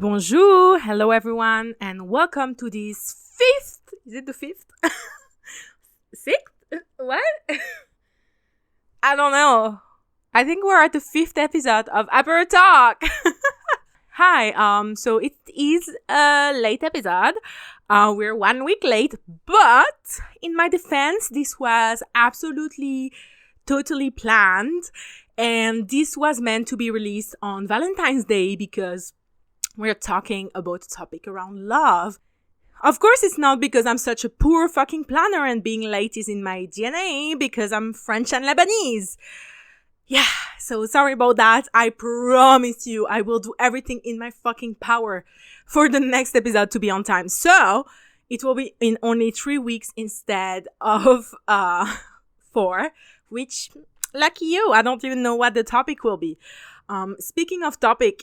Bonjour, hello everyone, and welcome to this fifth, is it the fifth? Sixth? What? I don't know. I think we're at the fifth episode of Apero Talk. Hi, so it is a late episode. We're 1 week late, but in my defense, this was absolutely, totally planned. And this was meant to be released on Valentine's Day because we're talking about a topic around love. Of course, it's not because I'm such a poor fucking planner and being late is in my DNA, because I'm French and Lebanese. Yeah, so sorry about that. I promise you I will do everything in my fucking power for the next episode to be on time. So it will be in only 3 weeks instead of 4, which, lucky you, I don't even know what the topic will be. Speaking of topic,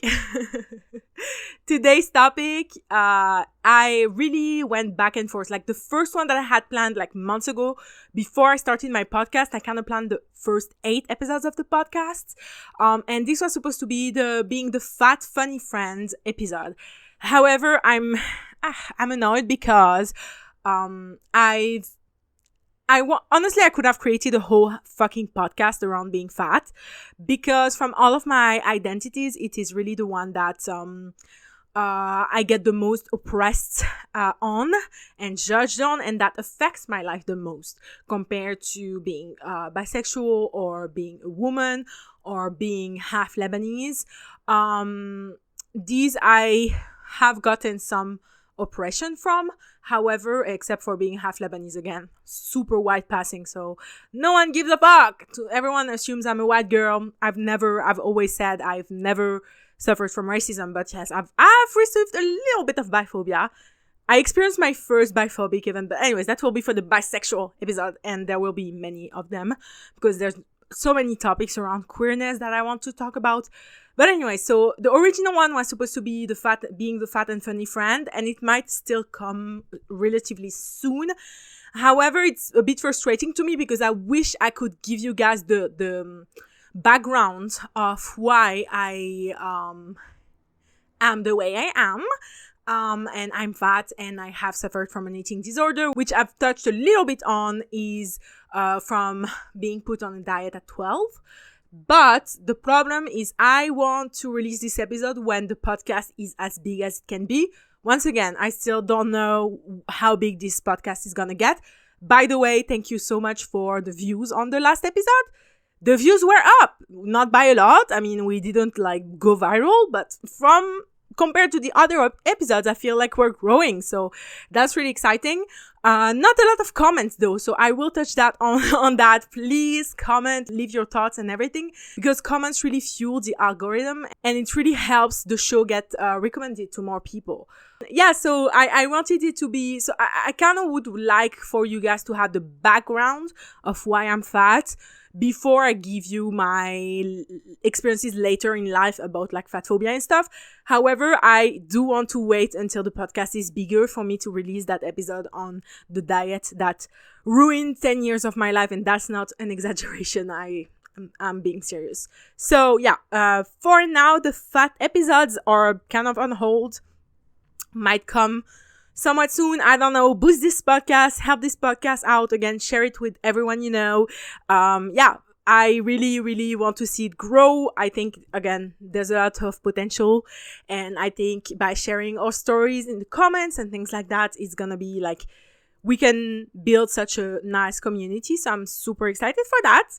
today's topic, I really went back and forth. Like the first one that I had planned like months ago, before I started my podcast, I kind of planned the first 8 episodes of the podcast. And this was supposed to be being the fat, funny friends episode. However, I'm annoyed because, honestly, I could have created a whole fucking podcast around being fat, because from all of my identities, it is really the one that I get the most oppressed on and judged on, and that affects my life the most compared to being bisexual or being a woman or being half Lebanese. These I have gotten some oppression from. However, except for being half Lebanese, again, super white passing, so no one gives a fuck. Everyone assumes I'm a white girl. I've always said I've never suffered from racism, but yes, I've received a little bit of biphobia. I experienced my first biphobic event, but anyways, that will be for the bisexual episode, and there will be many of them because there's so many topics around queerness that I want to talk about. But anyway, so the original one was supposed to be being the fat and funny friend, and it might still come relatively soon. However, it's a bit frustrating to me because I wish I could give you guys the background of why I am the way I am. And I'm fat and I have suffered from an eating disorder, which I've touched a little bit on, is from being put on a diet at 12. But the problem is I want to release this episode when the podcast is as big as it can be. Once again, I still don't know how big this podcast is gonna get. By the way, thank you so much for the views on the last episode. The views were up, not by a lot. I mean, we didn't like go viral, but compared to the other episodes, I feel like we're growing. So that's really exciting. Not a lot of comments though, so I will touch that on that. Please comment, leave your thoughts and everything, because comments really fuel the algorithm and it really helps the show get recommended to more people. Yeah, so I wanted it to be, so I kind of would like for you guys to have the background of why I'm fat before I give you my experiences later in life about like fat phobia and stuff. However, I do want to wait until the podcast is bigger for me to release that episode on the diet that ruined 10 years of my life, and that's not an exaggeration. I'm being serious. So yeah, for now, the fat episodes are kind of on hold. Might come somewhat soon. I don't know. Boost this podcast, help this podcast out. Again, share it with everyone you know. Yeah, I really, really want to see it grow. I think, again, there's a lot of potential. And I think by sharing our stories in the comments and things like that, it's gonna be like, we can build such a nice community. So I'm super excited for that.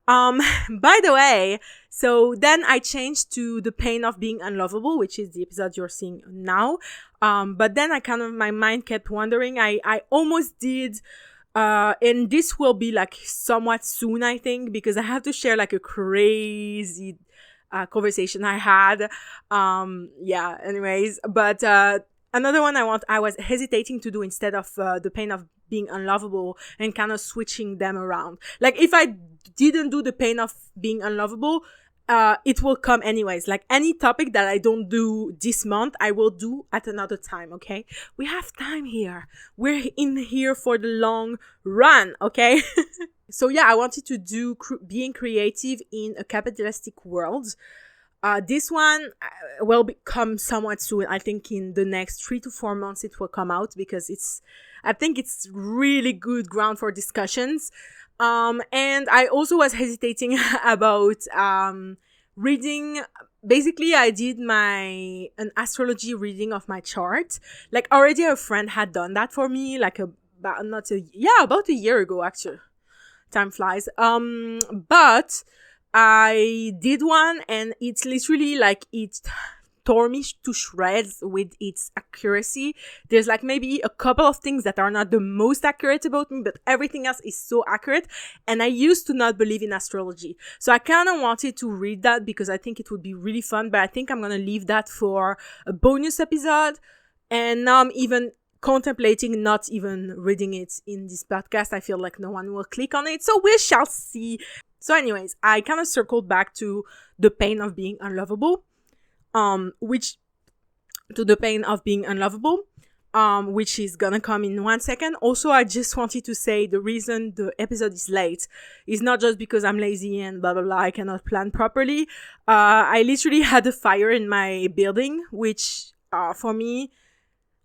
By the way, so then I changed to the pain of being unlovable, which is the episode you're seeing now. But then my mind kept wandering. I almost did, and this will be like somewhat soon, I think, because I have to share like a crazy, conversation I had. Yeah, anyways, but, another one I was hesitating to do instead of, the pain of being unlovable, and kind of switching them around. Like if I didn't do the pain of being unlovable, it will come anyways. Like any topic that I don't do this month, I will do at another time, okay? We have time here. We're in here for the long run, okay? So yeah, I wanted to do being creative in a capitalistic world. This one will come somewhat soon. I think in the next 3 to 4 months it will come out, because I think it's really good ground for discussions. And I also was hesitating about reading. Basically, I did an astrology reading of my chart. Like, already a friend had done that for me, like about a year ago, actually. Time flies. But I did one, and it's literally like it tore me to shreds with its accuracy. There's like maybe a couple of things that are not the most accurate about me, but everything else is so accurate. And I used to not believe in astrology, so I kind of wanted to read that because I think it would be really fun, but I think I'm gonna leave that for a bonus episode. And now I'm even contemplating not even reading it in this podcast. I feel like no one will click on it, so we shall see. So anyways, I kind of circled back to the pain of being unlovable, which is gonna come in 1 second. Also, I just wanted to say the reason the episode is late is not just because I'm lazy and blah blah blah, I cannot plan properly. I literally had a fire in my building, which for me,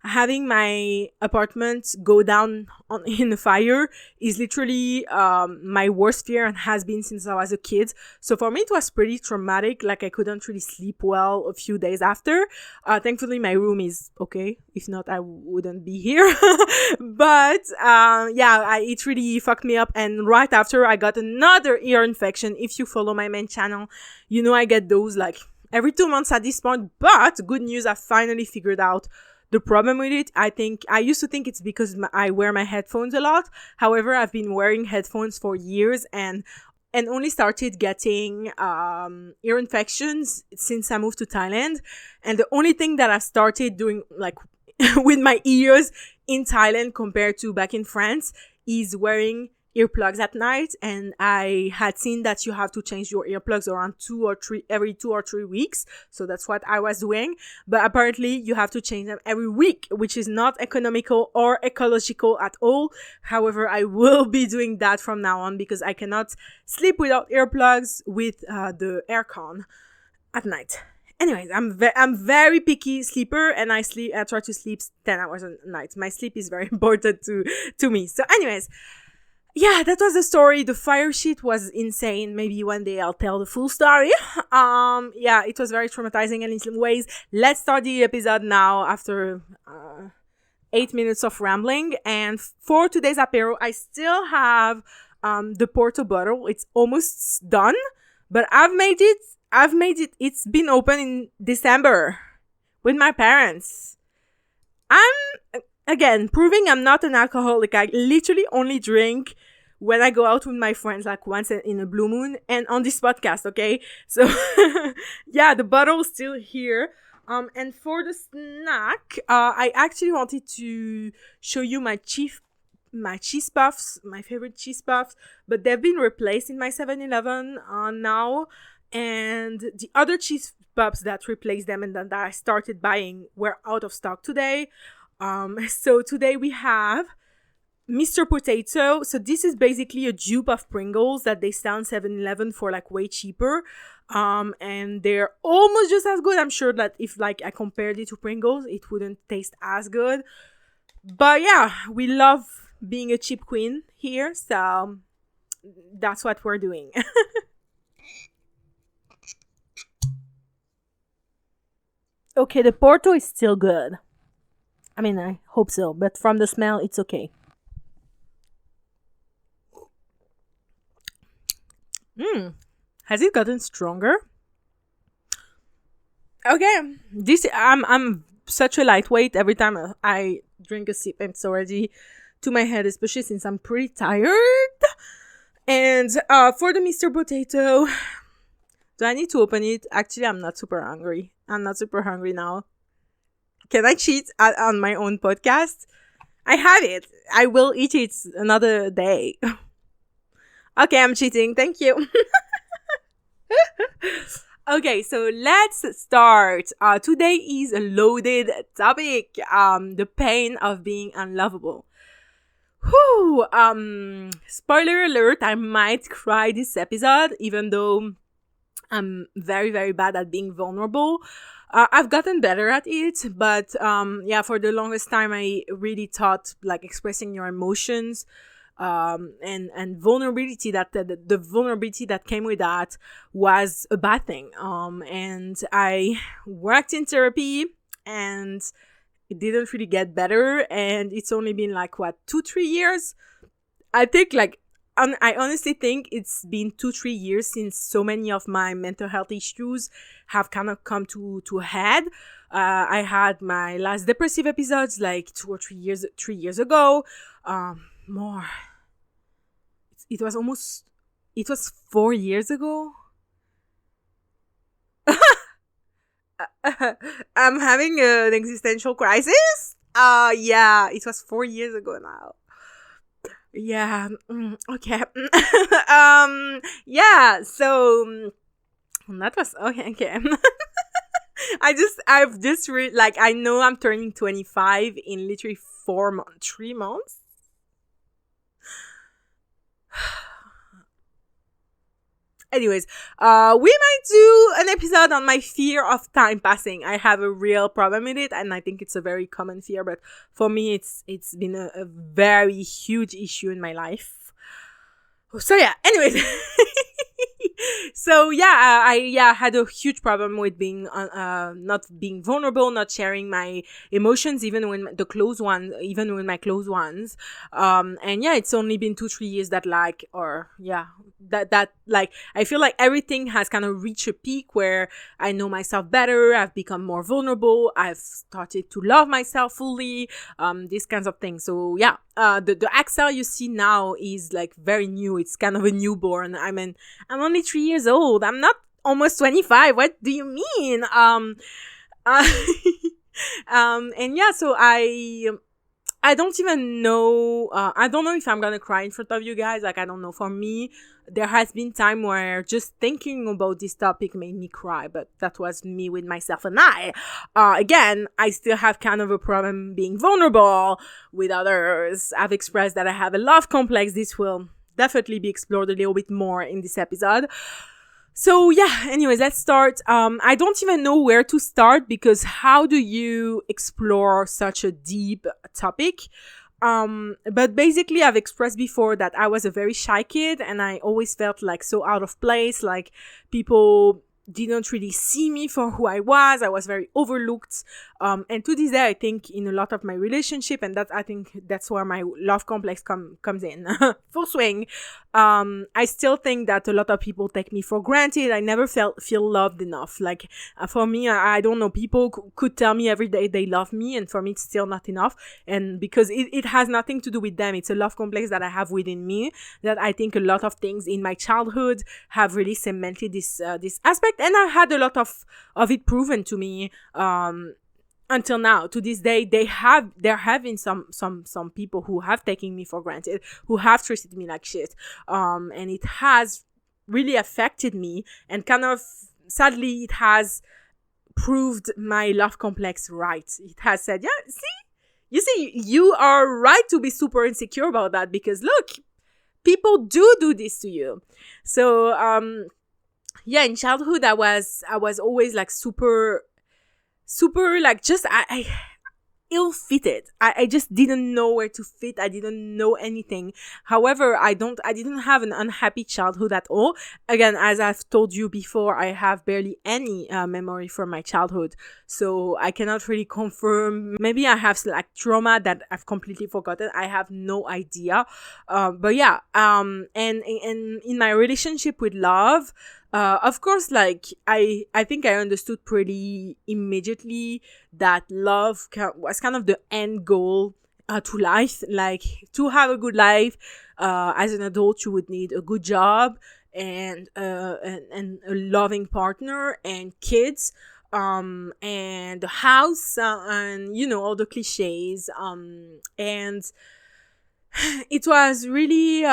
having my apartment go down in a fire is literally my worst fear, and has been since I was a kid. So for me, it was pretty traumatic. Like, I couldn't really sleep well a few days after. Thankfully, my room is okay. If not, I wouldn't be here. But it really fucked me up. And right after, I got another ear infection. If you follow my main channel, you know I get those like every 2 months at this point. But good news, I finally figured out the problem with it. I used to think it's because I wear my headphones a lot. However, I've been wearing headphones for years and only started getting ear infections since I moved to Thailand. And the only thing that I started doing like with my ears in Thailand compared to back in France is wearing earplugs at night. And I had seen that you have to change your earplugs around every 2 or 3 weeks. So that's what I was doing. But apparently you have to change them every week, which is not economical or ecological at all. However, I will be doing that from now on because I cannot sleep without earplugs with the aircon at night. Anyways, I'm very picky sleeper, and I try to sleep 10 hours a night. My sleep is very important to me. So anyways, yeah, that was the story. The fire shit was insane. Maybe one day I'll tell the full story. It was very traumatizing in some ways. Let's start the episode now after 8 minutes of rambling. And for today's apero, I still have the Porto bottle. It's almost done, but I've made it. It's been open in December with my parents. I'm, again, proving I'm not an alcoholic. I literally only drink when I go out with my friends, like once in a blue moon, and on this podcast, okay? So, yeah, the bottle's still here. And for the snack, I actually wanted to show you my cheese puffs, my favorite cheese puffs, but they've been replaced in my 7-Eleven now. And the other cheese puffs that replaced them and that I started buying were out of stock today. So today we have Mr. Potato. So this is basically a dupe of Pringles that they sell in 7-Eleven for like way cheaper. And they're almost just as good. I'm sure that if like I compared it to Pringles, it wouldn't taste as good. But yeah, we love being a cheap queen here. So that's what we're doing. Okay, the Porto is still good. I mean, I hope so, but from the smell, it's okay. Has it gotten stronger? Okay, I'm such a lightweight. Every time I drink a sip, it's already to my head, especially since I'm pretty tired. And for the Mr. Potato, do I need to open it? Actually, I'm not super hungry. I'm not super hungry now. Can I cheat on my own podcast? I have it. I will eat it another day. Okay, I'm cheating. Thank you. Okay, so let's start. Today is a loaded topic. The pain of being unlovable. Whew. Spoiler alert, I might cry this episode, even though I'm very, very bad at being vulnerable. I've gotten better at it, but yeah, for the longest time, I really thought like expressing your emotions and vulnerability, that the vulnerability that came with that was a bad thing. And I worked in therapy, and it didn't really get better. And it's only been like, what, 2-3 years? I think like I honestly think it's been 2-3 years since so many of my mental health issues have kind of come to a head. I had my last depressive episodes like 2 or 3 years ago. More. It was almost. It was 4 years ago. I'm having an existential crisis. Yeah, it was 4 years ago now. Yeah. Okay. Yeah. So that was okay. Okay. I've just like, I know I'm turning 25 in literally 4 months, 3 months. Anyways, we might do an episode on my fear of time passing. I have a real problem with it, and I think it's a very common fear. But for me, it's been a very huge issue in my life. So yeah. Anyways, so yeah, I had a huge problem with being not being vulnerable, not sharing my emotions, even when even when my close ones. And yeah, it's only been 2-3 years that like, or yeah, that like, I feel like everything has kind of reached a peak where I know myself better. I've become more vulnerable. I've started to love myself fully. These kinds of things. So yeah, the Axelle you see now is like very new. It's kind of a newborn. I mean, I'm only 3 years old. I'm not almost 25. What do you mean? Uh, and yeah, so I don't even know. I don't know if I'm gonna cry in front of you guys. Like, I don't know. For me, there has been time where just thinking about this topic made me cry, but that was me with myself and I. Again, I still have kind of a problem being vulnerable with others. I've expressed that I have a love complex. This will definitely be explored a little bit more in this episode. So yeah, anyways, let's start. I don't even know where to start, because how do you explore such a deep topic? But basically, I've expressed before that I was a very shy kid, and I always felt like so out of place, like people didn't really see me for who I was. I was very overlooked. And to this day, I think in a lot of my relationship, and I think that's where my love complex comes in full swing. I still think that a lot of people take me for granted. I never feel loved enough. Like, for me, I don't know, people could tell me every day they love me, and for me, it's still not enough. And because it has nothing to do with them, it's a love complex that I have within me, that I think a lot of things in my childhood have really cemented this aspect, and I had a lot of it proven to me. Until now, to this day, there have been some people who have taken me for granted, who have treated me like shit, and it has really affected me, and kind of sadly, it has proved my love complex right. It has said, yeah, see, you are right to be super insecure about that, because look, people do this to you. So yeah, in childhood, I was always like super like, just I ill-fitted. I just didn't know where to fit. I didn't know anything. However, I didn't have an unhappy childhood at all. Again, as I've told you before, I have barely any memory from my childhood, so I cannot really confirm. Maybe I have like trauma that I've completely forgotten. I have no idea. But yeah, and in my relationship with love, of course, like, I think I understood pretty immediately that love was kind of the end goal to life. Like, to have a good life, as an adult, you would need a good job, and a loving partner, and kids, and a house, and all the cliches. And it was really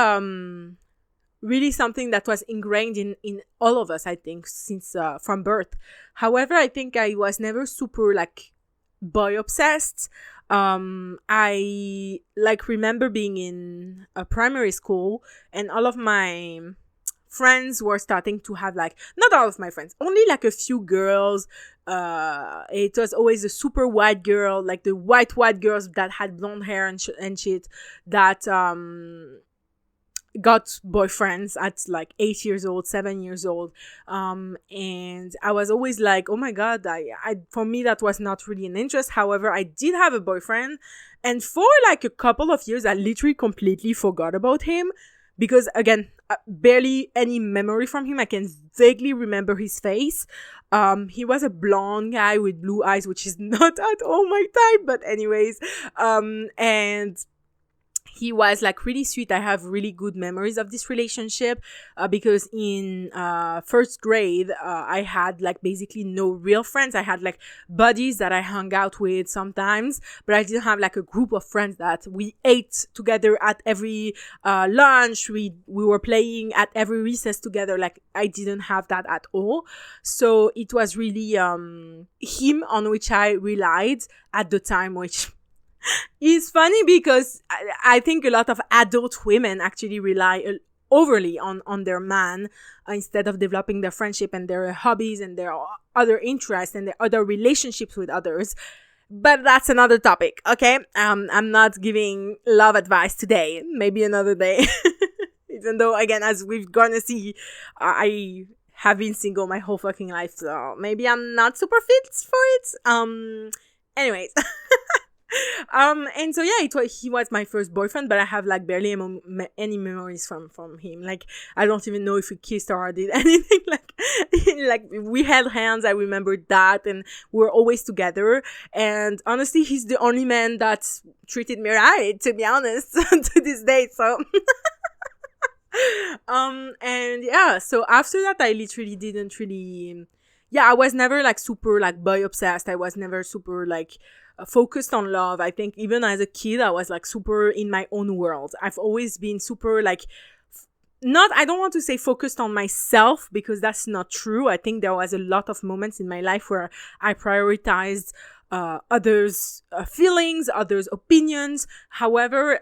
something that was ingrained in all of us, I think, since from birth. However, I think I was never super like boy obsessed. I like remember being in a primary school, and all of my friends were starting to have like, not all of my friends, only like a few girls. It was always a super white girl, like the white girls that had blonde hair and shit, that got boyfriends at like 8 years old, 7 years old. And I was always like, oh my God, I for me, that was not really an interest. However, I did have a boyfriend. And for like a couple of years, I literally completely forgot about him because, again, barely any memory from him. I can vaguely remember his face. He was a blonde guy with blue eyes, which is not at all my type, but anyways, and he was like really sweet. I have really good memories of this relationship because in first grade, I had like basically no real friends. I had like buddies that I hung out with sometimes, but I didn't have like a group of friends that we ate together at every lunch. We were playing at every recess together. Like I didn't have that at all. So it was really him on which I relied at the time, which it's funny because I think a lot of adult women actually rely overly on their man instead of developing their friendship and their hobbies and their other interests and their other relationships with others. But that's another topic, okay? I'm not giving love advice today. Maybe another day. Even though, again, as we're gonna see, I have been single my whole fucking life, so maybe I'm not super fit for it. Anyways. And so yeah, he was my first boyfriend, but I have like barely any memories from him. Like I don't even know if we kissed or did anything. Like we held hands. I remember that, and we were always together. And honestly, he's the only man that treated me right, to be honest, to this day. So. And yeah, so after that, I literally didn't really. Yeah, I was never like super like boy obsessed. I was never super like focused on love. I think even as a kid, I was like super in my own world. I've always been super like I don't want to say focused on myself because that's not true. I think there was a lot of moments in my life where I prioritized others' feelings, others' opinions. However,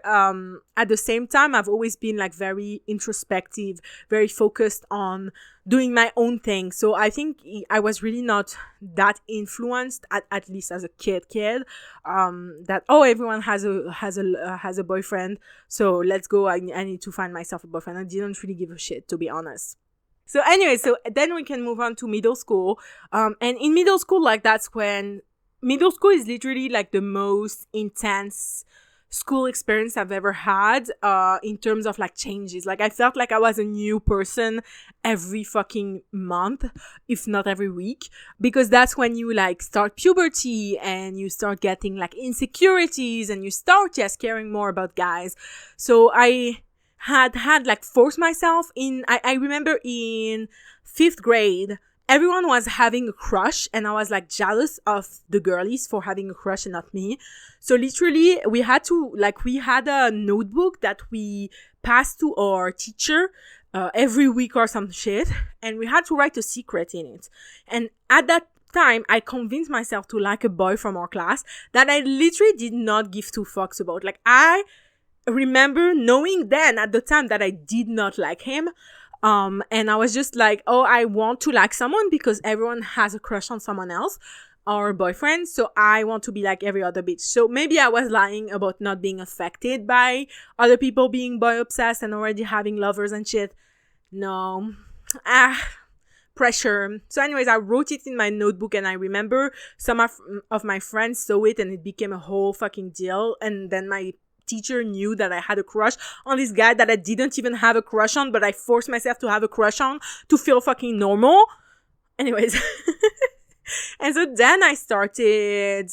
at the same time, I've always been like very introspective, very focused on doing my own thing. So I think I was really not that influenced, at least as a kid, that, oh, everyone has a boyfriend, so let's go. I need to find myself a boyfriend. I didn't really give a shit, to be honest. So anyway, so then we can move on to middle school. And in middle school, like that's when middle school is literally like the most intense school experience I've ever had in terms of like changes. Like I felt like I was a new person every fucking month, if not every week, because that's when you like start puberty and you start getting like insecurities and you start just caring more about guys. So I had like forced myself in. I remember in 5th grade, everyone was having a crush and I was like jealous of the girlies for having a crush and not me. So literally we had a notebook that we passed to our teacher every week or some shit, and we had to write a secret in it. And at that time, I convinced myself to like a boy from our class that I literally did not give two fucks about. Like I remember knowing then at the time that I did not like him. And I was just like, oh, I want to like someone because everyone has a crush on someone else or a boyfriend. So I want to be like every other bitch. So maybe I was lying about not being affected by other people being boy obsessed and already having lovers and shit. No. Pressure. So anyways, I wrote it in my notebook and I remember some of my friends saw it and it became a whole fucking deal. And then my teacher knew that I had a crush on this guy that I didn't even have a crush on, but I forced myself to have a crush on to feel fucking normal. Anyways. And so then I started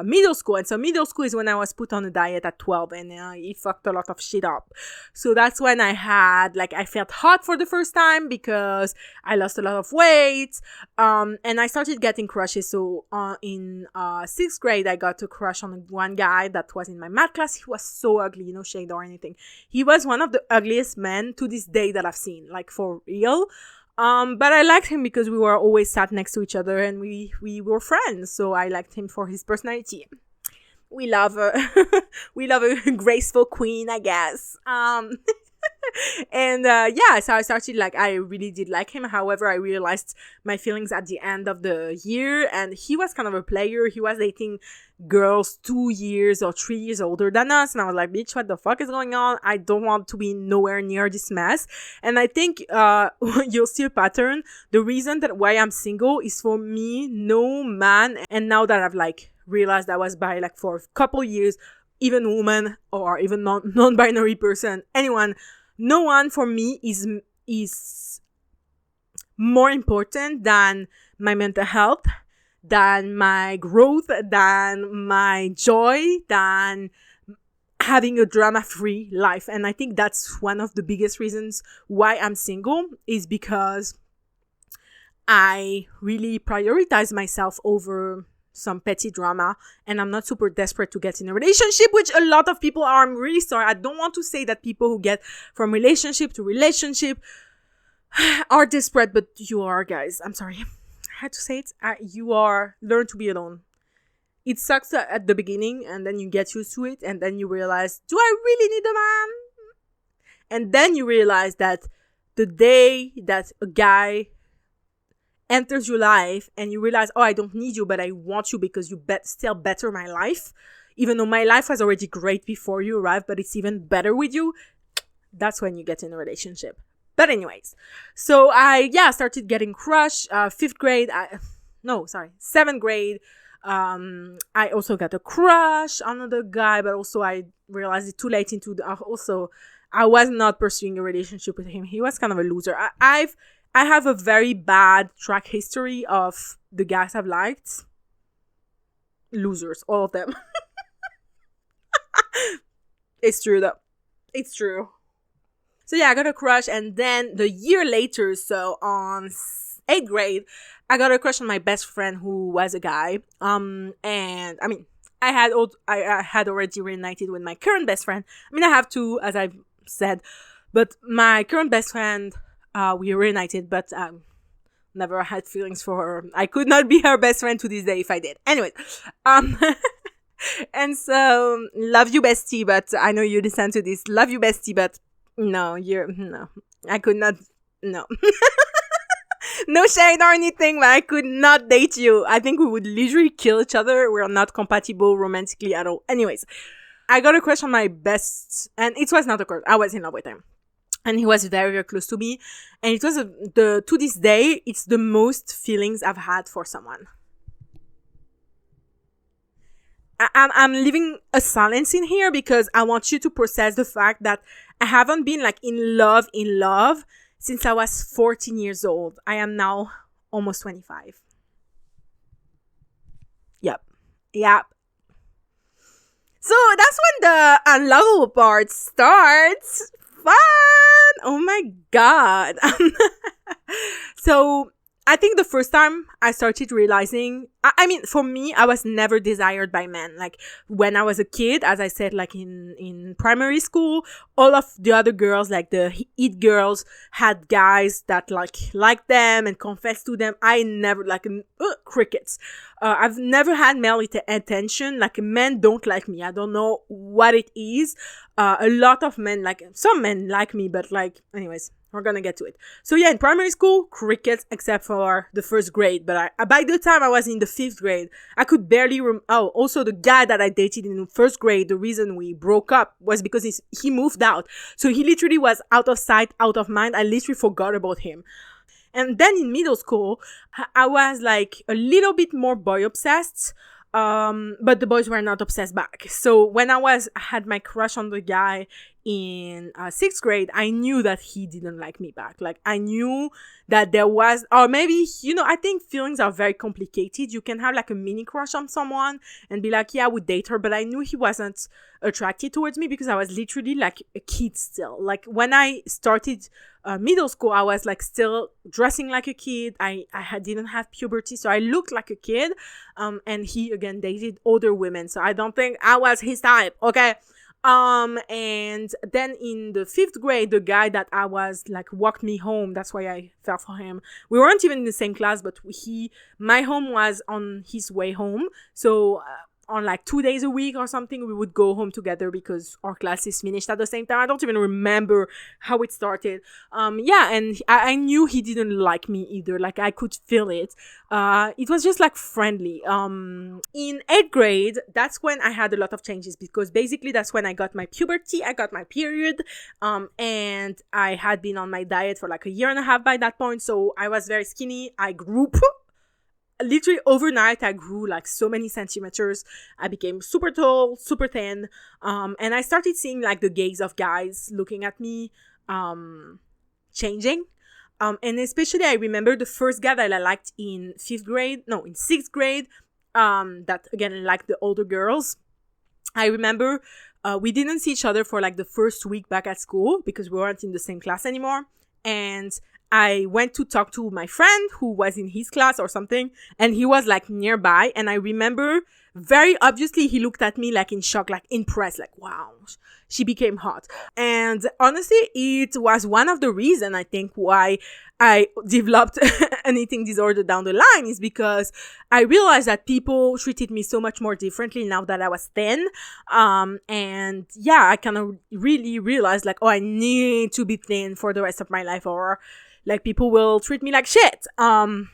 middle school. And so middle school is when I was put on a diet at 12 and it fucked a lot of shit up. So that's when I felt hot for the first time because I lost a lot of weight. And I started getting crushes. So in 6th grade, I got a crush on one guy that was in my math class. He was so ugly, no shade or anything. He was one of the ugliest men to this day that I've seen, like for real. But I liked him because we were always sat next to each other and we were friends. So I liked him for his personality. We love a graceful queen, I guess. And so I started like, I really did like him. However, I realized my feelings at the end of the year, and he was kind of a player. He was dating girls 2 years or 3 years older than us, and I was like, bitch, what the fuck is going on? I don't want to be nowhere near this mess. And I think you'll see a pattern. The reason that why I'm single is, for me, no man, and now that I've like realized I was bi like for a couple years, even woman or even non-binary person, anyone, no one for me is more important than my mental health, than my growth, than my joy, than having a drama-free life. And I think that's one of the biggest reasons why I'm single, is because I really prioritize myself over some petty drama, and I'm not super desperate to get in a relationship, which a lot of people are. I'm really sorry. I don't want to say that people who get from relationship to relationship are desperate, but you are, guys. I'm sorry. I had to say it. You are. Learn to be alone. It sucks at the beginning, and then you get used to it, and then you realize, do I really need a man? And then you realize that the day that a guy enters your life and you realize, oh, I don't need you, but I want you because you still better my life, even though my life was already great before you arrived, but it's even better with you, that's when you get in a relationship. But anyways, so I started getting crushed. 7th grade. I also got a crush on another guy, but also I realized it too late I was not pursuing a relationship with him. He was kind of a loser. I have a very bad track history of the guys I've liked. Losers, all of them. It's true though. It's true. So I got a crush, and then the year later, so on 8th grade, I got a crush on my best friend who was a guy. And I mean, I had already reunited with my current best friend. I mean, I have two, as I've said, but my current best friend, we reunited, but never had feelings for her. I could not be her best friend to this day if I did. Anyway, and so love you, bestie, but I know you listen to this. Love you, bestie, but no, I could not. No, no shade or anything, but I could not date you. I think we would literally kill each other. We're not compatible romantically at all. Anyways, I got a crush on my best, and it was not a crush. I was in love with him. And he was very, very close to me. And it was to this day, it's the most feelings I've had for someone. I'm leaving a silence in here because I want you to process the fact that I haven't been like in love since I was 14 years old. I am now almost 25. Yep. So that's when the unlovable part starts. Fun! Oh my god. So I think the first time I started realizing, I mean, for me, I was never desired by men. Like when I was a kid, as I said, like in primary school, all of the other girls, like the it girls, had guys that liked them and confessed to them. I never, crickets. I've never had male attention. Like men don't like me. I don't know what it is. A lot of men, some men like me, but anyways. We're gonna get to it. So in primary school, crickets, except for the 1st grade. But by the time I was in the 5th grade, I could barely also the guy that I dated in the 1st grade, the reason we broke up was because he moved out. So he literally was out of sight, out of mind. I literally forgot about him. And then in middle school, I was a little bit more boy obsessed. But the boys were not obsessed back. So when I had my crush on the guy in 6th grade, I knew that he didn't like me back. I knew that there was, or maybe, I think feelings are very complicated. You can have a mini crush on someone and be like, yeah, I would date her. But I knew he wasn't attracted towards me because I was literally a kid still. When I started middle school, I was still dressing like a kid. I didn't have puberty, so I looked like a kid. And he again dated older women, so I don't think I was his type. Okay. And then in the 5th grade, the guy that I was walked me home. That's why I fell for him. We weren't even in the same class, but my home was on his way home. So on like 2 days a week or something, we would go home together because our classes finished at the same time. I don't even remember how it started. Yeah, and I knew he didn't like me either. Like, I could feel it. It was just like friendly. In 8th grade, that's when I had a lot of changes, because basically that's when I got my puberty, I got my period, and I had been on my diet for like a year and a half by that point. So I was very skinny. I grew literally overnight. I grew like so many centimeters. I became super tall, super thin, and I started seeing like the gaze of guys looking at me changing, and especially I remember the first guy that I liked in 6th grade, that again liked the older girls. I remember we didn't see each other for like the first week back at school because we weren't in the same class anymore, and I went to talk to my friend who was in his class or something, and he was like nearby. And I remember very obviously he looked at me like in shock, like impressed, like, wow, she became hot. And honestly, it was one of the reasons I think why I developed an eating disorder down the line, is because I realized that people treated me so much more differently now that I was thin. And yeah, I kind of really realized like, oh, I need to be thin for the rest of my life, or like people will treat me like shit. And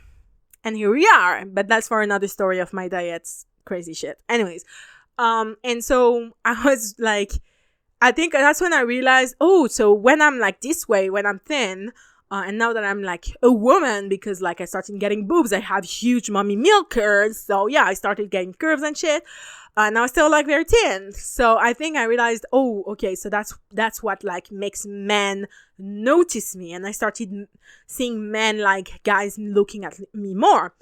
here we are. But that's for another story of my diet's crazy shit. Anyways, and so I was like, I think that's when I realized, oh, so when I'm like this way, when I'm thin, and now that I'm like a woman, because like I started getting boobs, I have huge mommy milk curves. So yeah, I started getting curves and shit. And I was still like very thin. So I think I realized, oh, okay, so that's what like makes men notice me. And I started seeing men like guys looking at me more.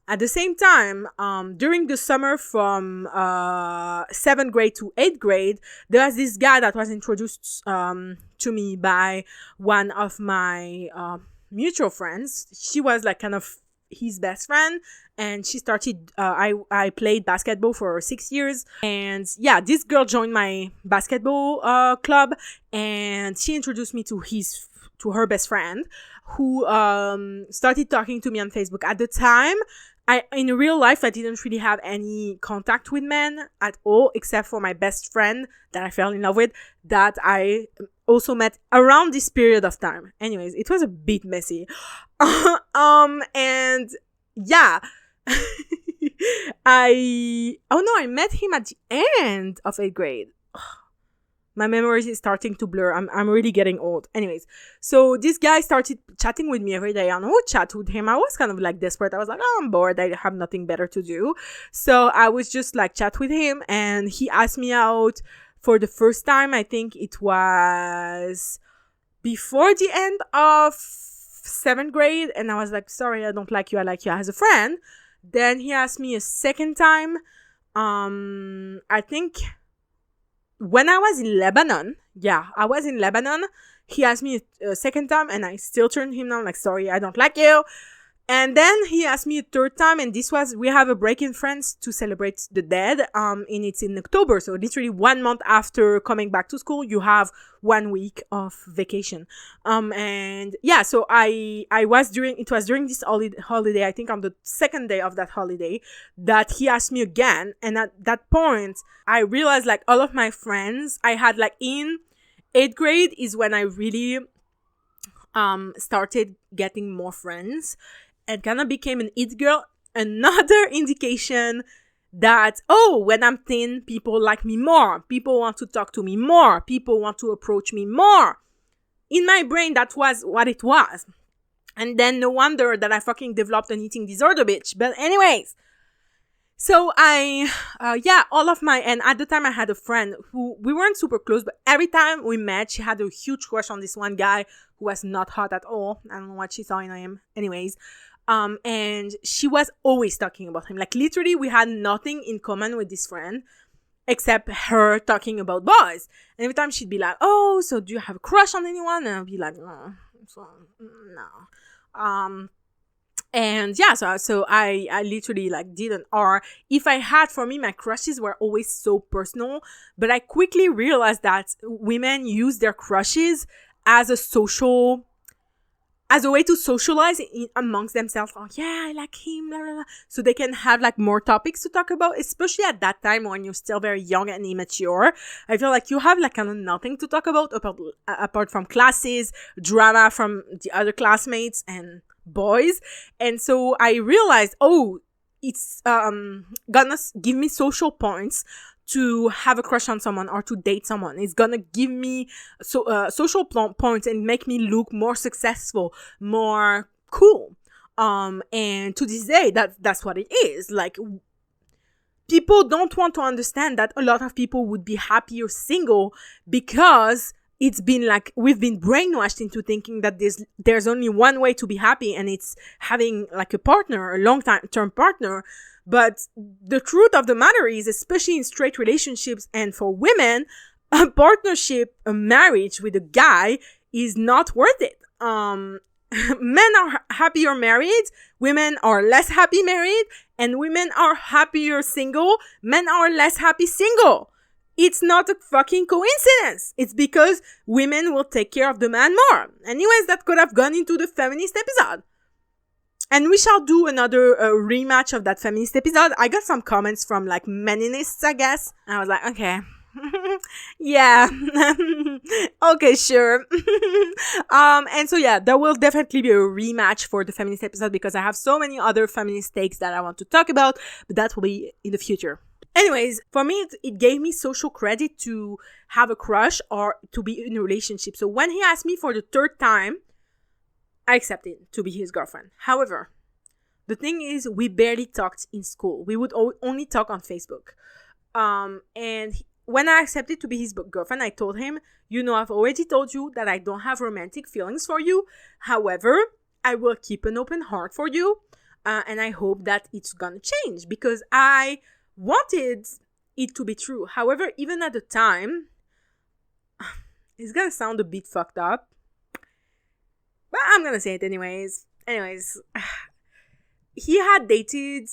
At the same time, during the summer from 7th grade to 8th grade, there was this guy that was introduced to me by one of my mutual friends. She was like kind of his best friend, and she started I played basketball for 6 years, and yeah, this girl joined my basketball club, and she introduced me to her best friend, who started talking to me on Facebook. At the time, in real life, I didn't really have any contact with men at all, except for my best friend that I fell in love with, that I also met around this period of time. Anyways, it was a bit messy. And yeah, I met him at the end of 8th grade. My memory is starting to blur. I'm really getting old. Anyways, so this guy started chatting with me every day, and I would chat with him. I was kind of like desperate. I was like, oh, I'm bored. I have nothing better to do. So I was just like chat with him, and he asked me out for the first time. I think it was before the end of 7th grade. And I was like, sorry, I don't like you. I like you as a friend. Then he asked me a second time. I think when I was in Lebanon, he asked me a second time, and I still turned him down, like, sorry, I don't like you. And then he asked me a third time, and we have a break in France to celebrate the dead, and it's in October, so literally 1 month after coming back to school, you have 1 week of vacation. And yeah, so it was during this holiday, I think on the second day of that holiday, that he asked me again. And at that point, I realized like all of my friends I had like in 8th grade is when I really started getting more friends and kind of became an it girl. Another indication that, oh, when I'm thin, people like me more. People want to talk to me more. People want to approach me more. In my brain, that was what it was. And then no wonder that I fucking developed an eating disorder, bitch. But anyways, so and at the time I had a friend who, we weren't super close, but every time we met, she had a huge crush on this one guy who was not hot at all. I don't know what she saw in him. Anyways, and she was always talking about him. Like literally we had nothing in common with this friend except her talking about boys. And every time she'd be like, oh, so do you have a crush on anyone? And I'll be like, no. And yeah, so I literally like didn't, or if I had, for me, my crushes were always so personal, but I quickly realized that women use their crushes as a social as a way to socialize amongst themselves. Oh yeah, I like him, blah, blah, blah. So they can have like more topics to talk about, especially at that time when you're still very young and immature. I feel like you have like kind of nothing to talk about apart from classes, drama from the other classmates and boys. And so I realized, oh, it's gonna give me social points to have a crush on someone or to date someone. It's gonna give me social points and make me look more successful, more cool. And to this day, that's what it is. Like, people don't want to understand that a lot of people would be happier single because it's been like, we've been brainwashed into thinking that there's only one way to be happy, and it's having like a partner, a long-term partner. But the truth of the matter is, especially in straight relationships and for women, a partnership, a marriage with a guy is not worth it. Men are happier married, women are less happy married, and women are happier single, men are less happy single. It's not a fucking coincidence. It's because women will take care of the man more. Anyways, that could have gone into the feminist episode. And we shall do another rematch of that feminist episode. I got some comments from like meninists, I guess. And I was like, okay. Yeah. Okay, sure. And so yeah, there will definitely be a rematch for the feminist episode because I have so many other feminist takes that I want to talk about, but that will be in the future. Anyways, for me, it gave me social credit to have a crush or to be in a relationship. So when he asked me for the third time, I accepted to be his girlfriend. However, the thing is, we barely talked in school. We would only talk on Facebook. And when I accepted to be his girlfriend, I told him, I've already told you that I don't have romantic feelings for you. However, I will keep an open heart for you. And I hope that it's gonna change because I wanted it to be true. However, even at the time, it's gonna sound a bit fucked up, but I'm gonna say it anyways. He had dated,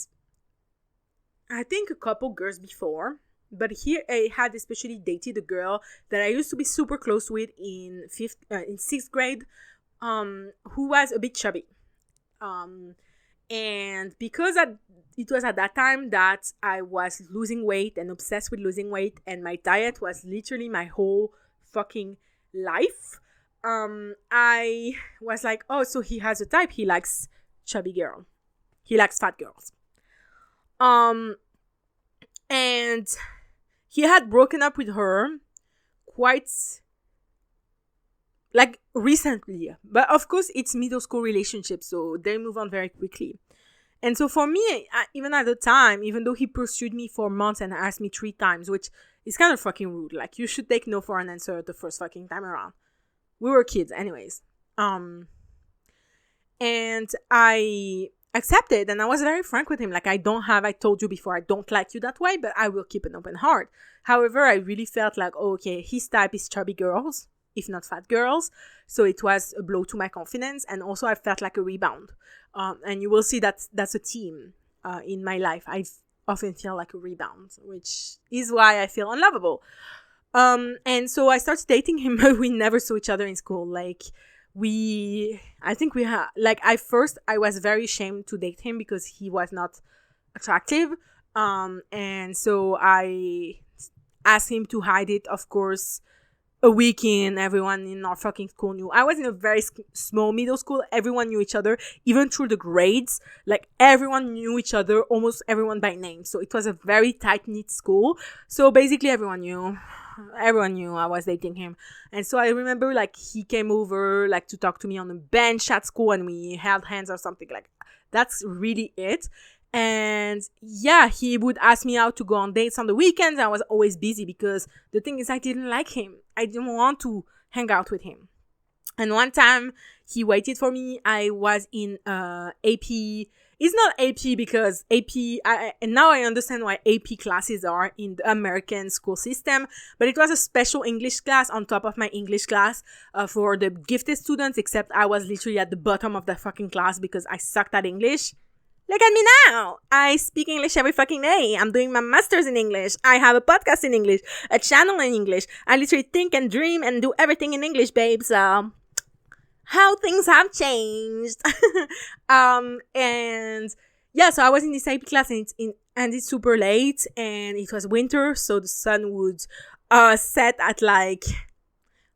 I think, a couple girls before, but he had especially dated a girl that I used to be super close with in 6th grade, who was a bit chubby. And because it was at that time that I was losing weight and obsessed with losing weight, and my diet was literally my whole fucking life, I was like, oh, so he has a type. He likes chubby girl. He likes fat girls. And he had broken up with her quite like recently. But of course, it's middle school relationship, so they move on very quickly. And so for me, even at the time, even though he pursued me for months and asked me 3 times, which is kind of fucking rude. Like, you should take no for an answer the first fucking time around. We were kids anyways. And I accepted, and I was very frank with him. Like, I told you before, I don't like you that way, but I will keep an open heart. However, I really felt like, oh, okay, his type is chubby girls, if not fat girls. So it was a blow to my confidence. And also I felt like a rebound. And you will see that that's a theme in my life. I often feel like a rebound, which is why I feel unlovable. And so I started dating him, but we never saw each other in school. Like, I was very ashamed to date him because he was not attractive. And so I asked him to hide it, of course. A week in, everyone in our fucking school knew. I was in a very small middle school. Everyone knew each other, even through the grades. Like, everyone knew each other, almost everyone by name. So it was a very tight-knit school. So basically, everyone knew I was dating him. And so I remember, like, he came over, like, to talk to me on the bench at school, and we held hands or something. Like, that's really it. And yeah, he would ask me out to go on dates on the weekends. I was always busy because the thing is, I didn't like him. I didn't want to hang out with him. And one time he waited for me. I was in AP. It's not AP because AP, and now I understand why AP classes are in the American school system, but it was a special English class on top of my English class for the gifted students, except I was literally at the bottom of the fucking class because I sucked at English. Look at me now. I speak English every fucking day. I'm doing my master's in English. I have a podcast in English, a channel in English. I literally think and dream and do everything in English, babe. So how things have changed. And yeah, so I was in this AP class, and it's super late, and it was winter, so the sun would set at like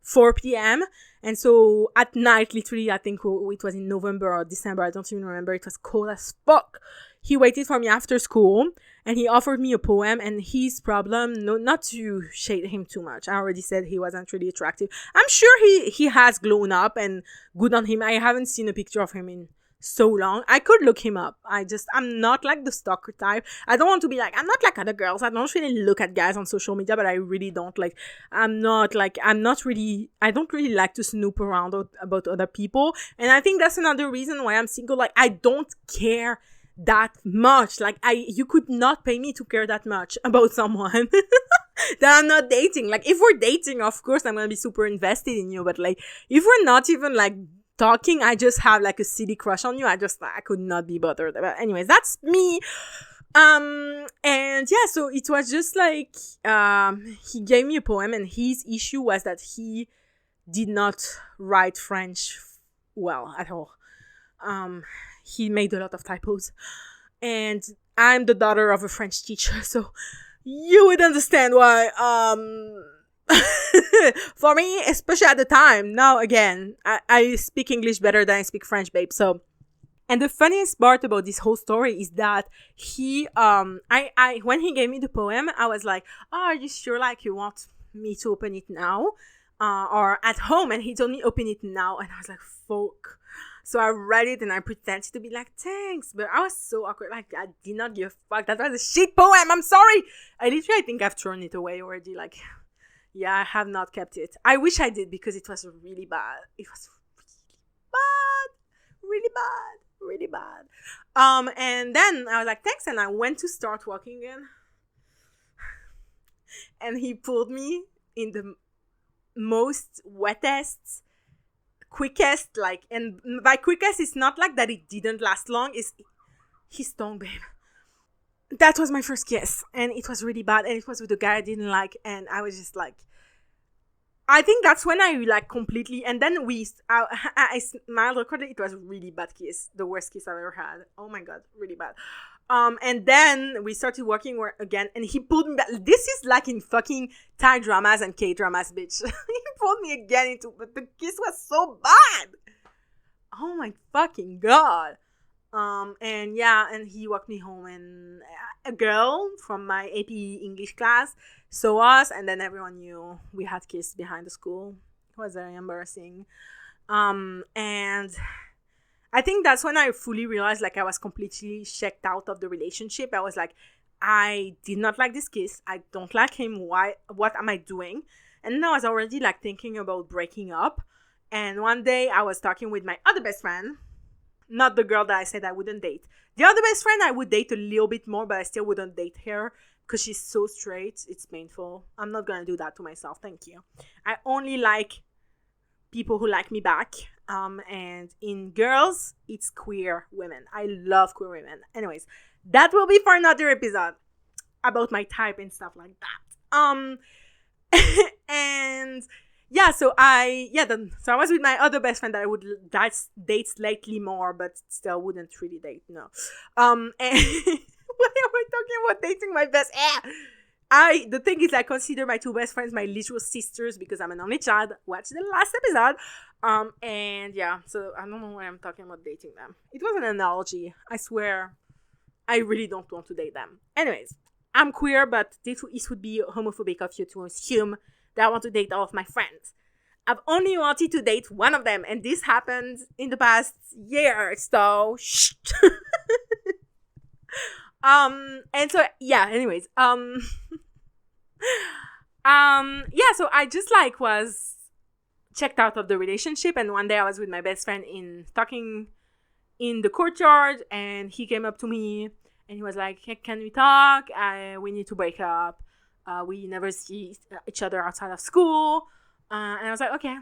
4 p.m. And so at night, literally, I think it was in November or December, I don't even remember, it was cold as fuck. He waited for me after school, and he offered me a poem. And his problem, no, not to shade him too much, I already said he wasn't really attractive. I'm sure he has grown up, and good on him. I haven't seen a picture of him in so long. I could look him up. I'm not like the stalker type. I don't want to be like, I'm not like other girls. I don't really look at guys on social media, but I really don't like, I don't really like to snoop around about other people. And I think that's another reason why I'm single. Like, I don't care that much. Like, you could not pay me to care that much about someone that I'm not dating. Like, if we're dating, of course I'm gonna be super invested in you, but like, if we're not even like talking, I just have like a silly crush on you, I could not be bothered. But anyways, that's me. And yeah, so it was just like, he gave me a poem, and his issue was that he did not write French well at all. He made a lot of typos, and I'm the daughter of a French teacher, so you would understand why. For me, especially at the time. Now, again, I speak English better than I speak French, babe. So, and the funniest part about this whole story is that he, when he gave me the poem, I was like, oh, are you sure, like, you want me to open it now? Or at home? And he told me, open it now. And I was like, fuck. So I read it, and I pretended to be like, thanks. But I was so awkward. Like, I did not give a fuck. That was a shit poem. I'm sorry. I think I've thrown it away already. Like, yeah, I have not kept it. I wish I did, because it was really bad. It was really bad. Really bad. And then I was like, thanks. And I went to start walking again. And he pulled me in the most wettest, quickest, like, and by quickest, it's not like that it didn't last long. It's his tongue, babe. That was my first kiss, and it was really bad, and it was with a guy I didn't like, and I was just like, I think that's when I like completely, and then I smiled awkwardly. It was a really bad kiss, the worst kiss I've ever had. Oh my god, really bad. And then we started walking again, and he pulled me back. This is like in fucking Thai dramas and K dramas, bitch. He pulled me again but the kiss was so bad. Oh my fucking god. And yeah, and he walked me home, and a girl from my AP English class saw us, and then everyone knew we had kissed behind the school. It was very embarrassing. And I think that's when I fully realized, like, I was completely checked out of the relationship. I was like, I did not like this kiss. I don't like him. Why? What am I doing? And then I was already like thinking about breaking up. And one day I was talking with my other best friend, not the girl that I said I wouldn't date. The other best friend I would date a little bit more, but I still wouldn't date her because she's so straight. It's painful. I'm not going to do that to myself. Thank you. I only like people who like me back. And in girls, it's queer women. I love queer women. Anyways, that will be for another episode about my type and stuff like that. And yeah, so I was with my other best friend that I would date slightly more, but still wouldn't really date. No. And why am I talking about dating my best? The thing is, I consider my two best friends my literal sisters because I'm an only child. Watch the last episode. And yeah, so I don't know why I'm talking about dating them. It was an analogy. I swear, I really don't want to date them. Anyways, I'm queer, but it would be homophobic of you to assume that I want to date all of my friends. I've only wanted to date one of them, and this happened in the past year. So, shh. And so, yeah, anyways, yeah, so I just like was checked out of the relationship, and one day I was with my best friend talking in the courtyard, and he came up to me, and he was like, hey, can we talk? We need to break up. We never see each other outside of school. And I was like, okay.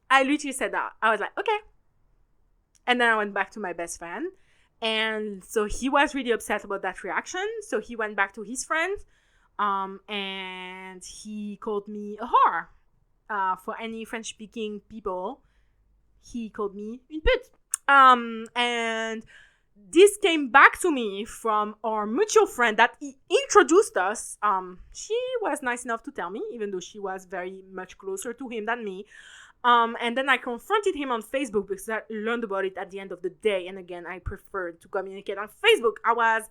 I literally said that. I was like, okay. And then I went back to my best friend. And so he was really upset about that reaction. So he went back to his friend. And he called me a whore. For any French-speaking people, he called me une pute. And this came back to me from our mutual friend that he introduced us. She was nice enough to tell me, even though she was very much closer to him than me. And then I confronted him on Facebook because I learned about it at the end of the day. And again, I preferred to communicate on Facebook. I was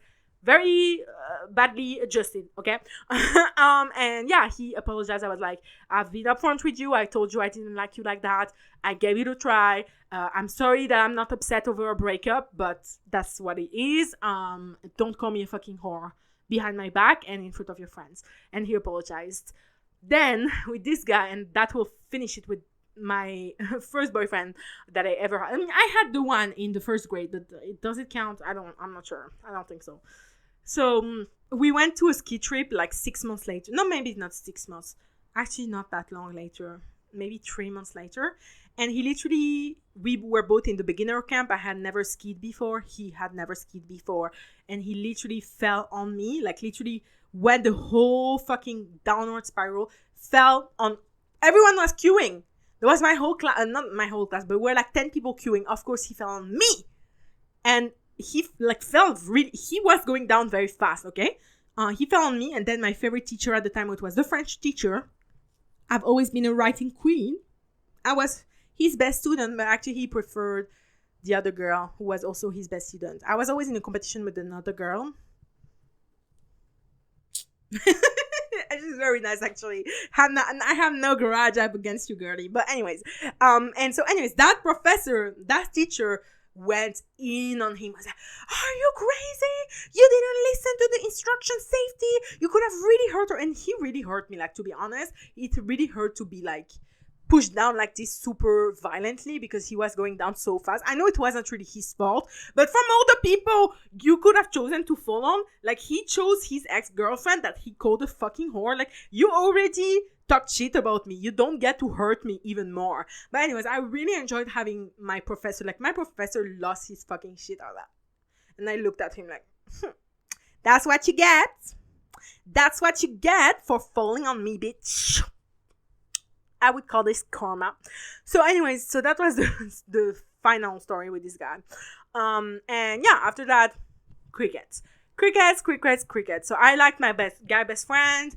very badly adjusted, okay? And yeah, he apologized. I was like, I've been upfront with you. I told you I didn't like you like that. I gave it a try. I'm sorry that I'm not upset over a breakup, but that's what it is. Don't call me a fucking whore behind my back and in front of your friends. And he apologized. Then with this guy, and that will finish it with my first boyfriend that I ever had. I mean, I had the one in the first grade, but does it count? I'm not sure. I don't think so. So we went to a ski trip like 6 months later. No, maybe not 6 months. Actually, not that long later. Maybe 3 months later. And he literally, we were both in the beginner camp. I had never skied before. He had never skied before. And he literally fell on me. Like literally went the whole fucking downward spiral. Fell on, everyone was queuing. There was my whole class, not my whole class, but we're like 10 people queuing. Of course, he fell on me. And he like fell really, he was going down very fast, okay? He fell on me, and then my favorite teacher at the time, which was the French teacher. I've always been a writing queen. I was his best student, but actually he preferred the other girl who was also his best student. I was always in a competition with another girl. She's very nice, actually. I have no garage up against you, girlie. But anyways, that professor, that teacher went in on him. I was like, are you crazy? You didn't listen to the instruction safety. You could have really hurt her. And he really hurt me, like, to be honest. It really hurt to be, like, pushed down like this super violently because he was going down so fast. I know it wasn't really his fault, but from all the people you could have chosen to fall on, like, he chose his ex-girlfriend that he called a fucking whore. Like, you already talked shit about me. You don't get to hurt me even more. But anyways, I really enjoyed having my professor. Like, my professor lost his fucking shit out of that. And I looked at him like, that's what you get. That's what you get for falling on me, bitch. I would call this karma. So anyways, so that was the final story with this guy. And yeah, after that, crickets. So I liked my best friend.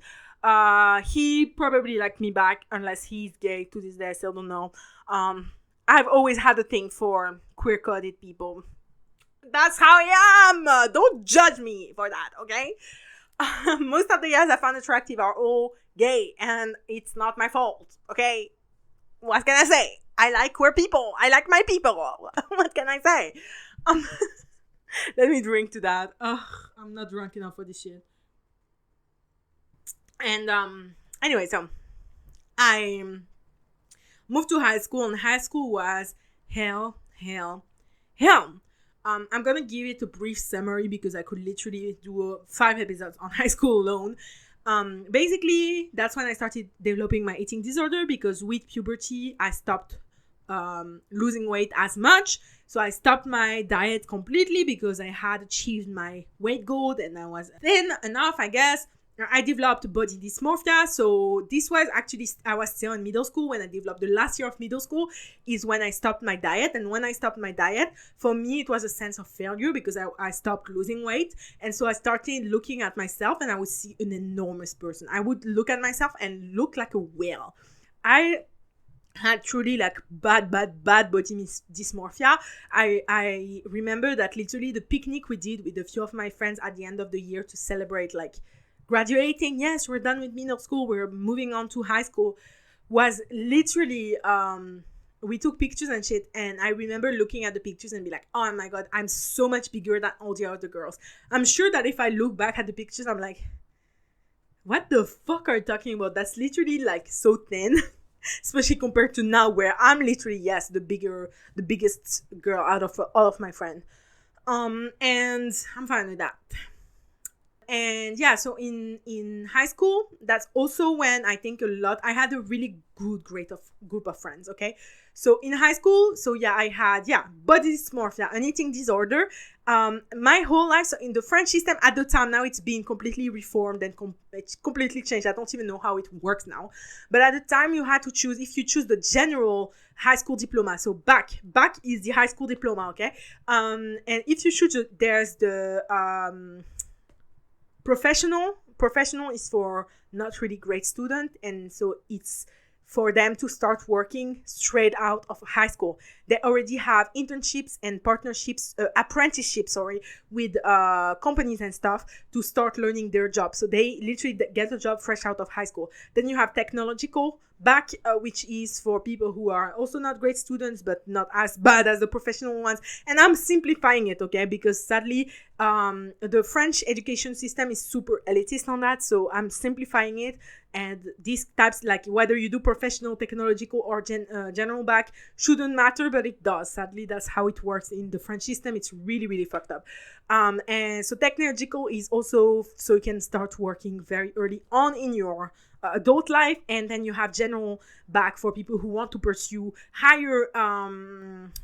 He probably liked me back, unless he's gay. To this day, I still don't know. I've always had a thing for queer-coded people. That's how I am. Don't judge me for that, okay? Most of the guys I found attractive are all gay, and it's not my fault, okay? What can I say? I like queer people. I like my people. What can I say? Let me drink to that. Ugh, I'm not drunk enough for this shit. And anyway, so I moved to high school, and high school was hell. I'm gonna give it a brief summary because I could literally do 5 episodes on high school alone. Basically, that's when I started developing my eating disorder, because with puberty, I stopped losing weight as much. So I stopped my diet completely because I had achieved my weight goal and I was thin enough, I guess. I developed body dysmorphia. So this was actually, I was still in middle school when I developed. The last year of middle school is when I stopped my diet. And when I stopped my diet, for me, it was a sense of failure because I stopped losing weight. And so I started looking at myself and I would see an enormous person. I would look at myself and look like a whale. I had truly like bad body dysmorphia. I remember that literally the picnic we did with a few of my friends at the end of the year to celebrate like graduating, yes, we're done with middle school, we're moving on to high school, was literally, we took pictures and shit, and I remember looking at the pictures and be like, oh my god, I'm so much bigger than all the other girls. I'm sure that if I look back at the pictures, I'm like, what the fuck are you talking about? That's literally like so thin, especially compared to now where I'm literally, yes, the biggest girl out of all of my friends. And I'm fine with that. And yeah, so in high school, that's also when I think I had a really good group of friends, okay? So in high school, so yeah, I had, body dysmorphia, an eating disorder. My whole life, so in the French system at the time, now it's been completely reformed and it's completely changed. I don't even know how it works now. But at the time, you had to choose, if you choose the general high school diploma, so bac is the high school diploma, okay? And if you choose, there's the professional is for not really great student, and so it's for them to start working straight out of high school. They already have internships and apprenticeships, with companies and stuff to start learning their job. So they literally get a job fresh out of high school. Then you have technological bac, which is for people who are also not great students, but not as bad as the professional ones. And I'm simplifying it, okay? Because sadly, the French education system is super elitist on that. So I'm simplifying it. And these types, like whether you do professional, technological, or general bac, shouldn't matter, but it does. Sadly, that's how it works in the French system. It's really, really fucked up. And so technological is also so you can start working very early on in your adult life. And then you have general bac for people who want to pursue higher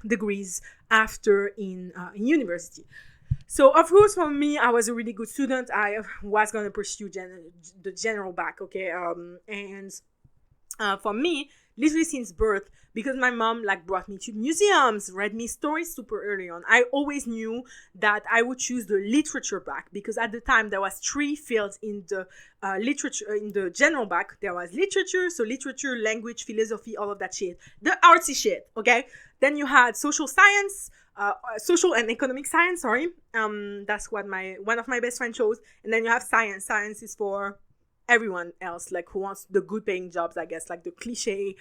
degrees after in university. So, of course, for me, I was a really good student. I was going to pursue the general bac, okay? For me, literally since birth, because my mom, brought me to museums, read me stories super early on, I always knew that I would choose the literature bac, because at the time, there was 3 fields in the literature, in the general bac. There was literature, so literature, language, philosophy, all of that shit. The artsy shit, okay? Then you had social science, social and economic science, that's what one of my best friends chose. And then you have science. Science is for everyone else, who wants the good paying jobs, I guess, the cliche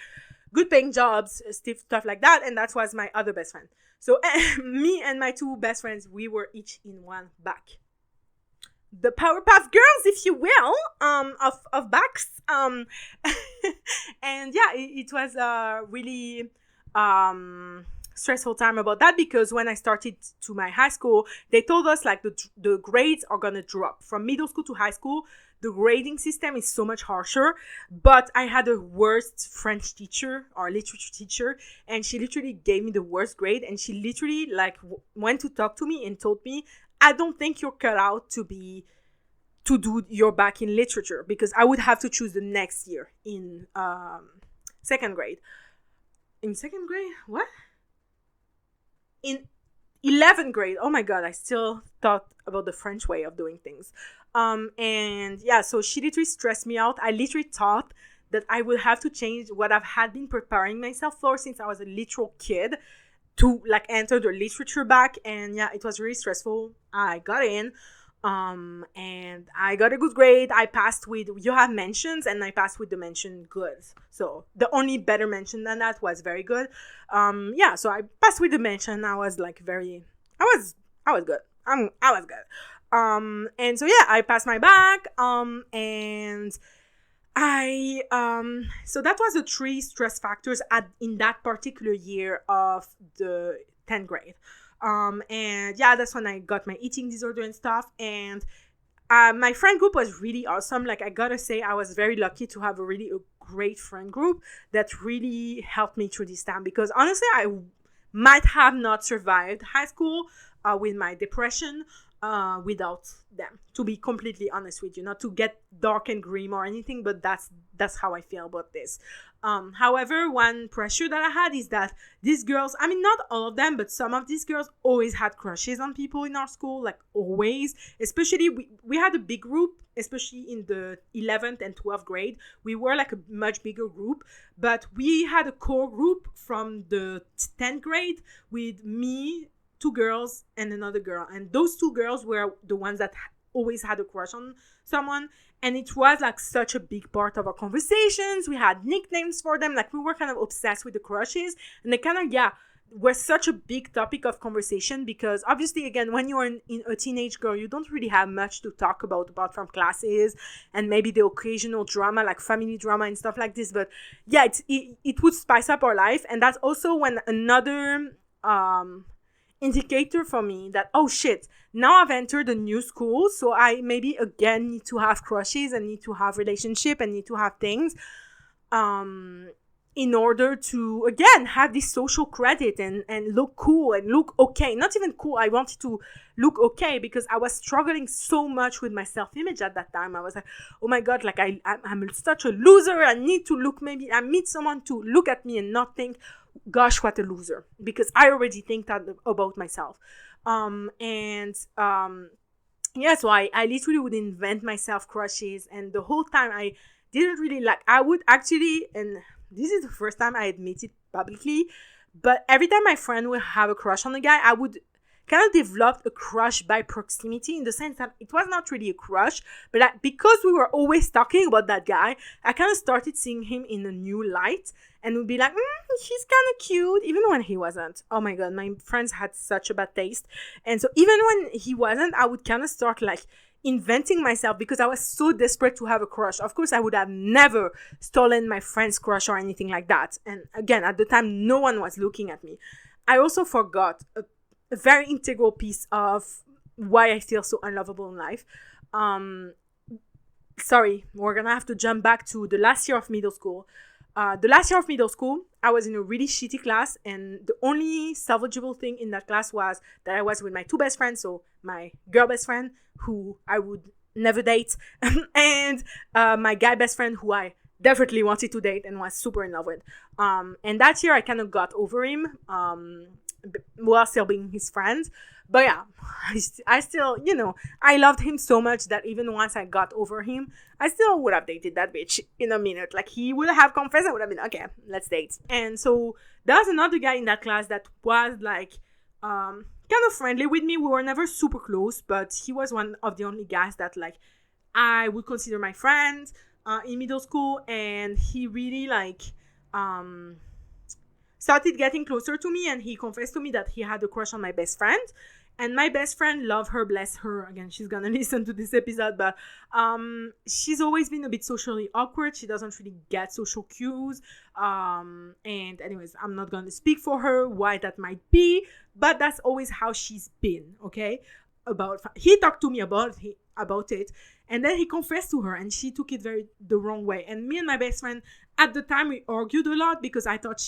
good paying jobs, stuff like that. And that was my other best friend. So me and my 2 best friends, we were each in one bac. The Powerpuff Girls, if you will, of bacs. And yeah, it was really stressful time about that, because when I started to my high school, they told us the grades are gonna drop from middle school to high school. The grading system is so much harsher, but I had the worst French teacher or literature teacher, and she literally gave me the worst grade, and she literally went to talk to me and told me, I don't think you're cut out to do your bac in literature, because I would have to choose the next year in second grade. In second grade? What? In 11th grade. Oh my God, I still thought about the French way of doing things. And yeah, so she literally stressed me out. I literally thought that I would have to change what I've had been preparing myself for since I was a literal kid to enter the literature bac. And yeah, it was really stressful. I got in. And I got a good grade. I passed with, you have mentions, and I passed with the mention good. So the only better mention than that was very good. Yeah, so I passed with the mention. I was I was good. I was good. And so yeah, I passed my bac. And I, so that was the 3 stress factors in that particular year of the 10th grade. And yeah, that's when I got my eating disorder and stuff. And my friend group was really awesome. I gotta say, I was very lucky to have a great friend group that really helped me through this time, because honestly, I might have not survived high school with my depression without them, to be completely honest with you. Not to get dark and grim or anything, but that's how I feel about this. However, one pressure that I had is that these girls, I mean, not all of them, but some of these girls always had crushes on people in our school, always. Especially, we had a big group, especially in the 11th and 12th grade. We were a much bigger group, but we had a core group from the 10th grade with me, 2 girls, and another girl. And those 2 girls were the ones that always had a crush on someone. And it was such a big part of our conversations. We had nicknames for them. We were kind of obsessed with the crushes. And they kind of, were such a big topic of conversation, because obviously, again, when you're a teenage girl, you don't really have much to talk about apart from classes and maybe the occasional drama, family drama and stuff like this. But yeah, it would spice up our life. And that's also when another indicator for me that, oh shit, now I've entered a new school, so I maybe again need to have crushes and need to have relationship and need to have things. in order to, again, have this social credit and look cool and look okay. Not even cool, I wanted to look okay because I was struggling so much with my self-image at that time. I was like, oh my god, like I'm such a loser. I need to look, maybe I need someone to look at me and not think, gosh, what a loser, because I already think that about myself. Yeah, so I literally would invent myself crushes, and the whole time I didn't really like, I would actually, and this is the first time I admit it publicly, but every time my friend would have a crush on a guy, I would kind of develop a crush by proximity, in the sense that it was not really a crush, but because we were always talking about that guy, I kind of started seeing him in a new light and would be like, he's kind of cute, even when he wasn't. Oh my god, my friends had such a bad taste. And so even when he wasn't, I would kind of start like inventing myself because I was so desperate to have a crush. Of course, I would have never stolen my friend's crush or anything like that. And again, at the time, no one was looking at me. I also forgot a very integral piece of why I feel so unlovable in life. Sorry, we're gonna have to jump back to the last year of middle school. The last year of middle school, I was in a really shitty class, and the only salvageable thing in that class was that I was with my two best friends, so my girl best friend, who I would never date, and my guy best friend, who I definitely wanted to date and was super in love with. And that year, I kind of got over him, while still being his friend. But yeah, I still, I loved him so much that even once I got over him, I still would have dated that bitch in a minute. Like, he would have confessed, I would have been, okay, let's date. And so there was another guy in that class that was like, kind of friendly with me. We were never super close, but he was one of the only guys that like I would consider my friend in middle school. And he really like started getting closer to me, and he confessed to me that he had a crush on my best friend. And my best friend, love her, bless her. Again, she's gonna listen to this episode, but she's always been a bit socially awkward. She doesn't really get social cues. And anyways, I'm not gonna speak for her why that might be, but that's always how she's been. Okay, he talked to me about it, and then he confessed to her, and she took it the wrong way. And me and my best friend at the time, we argued a lot because I thought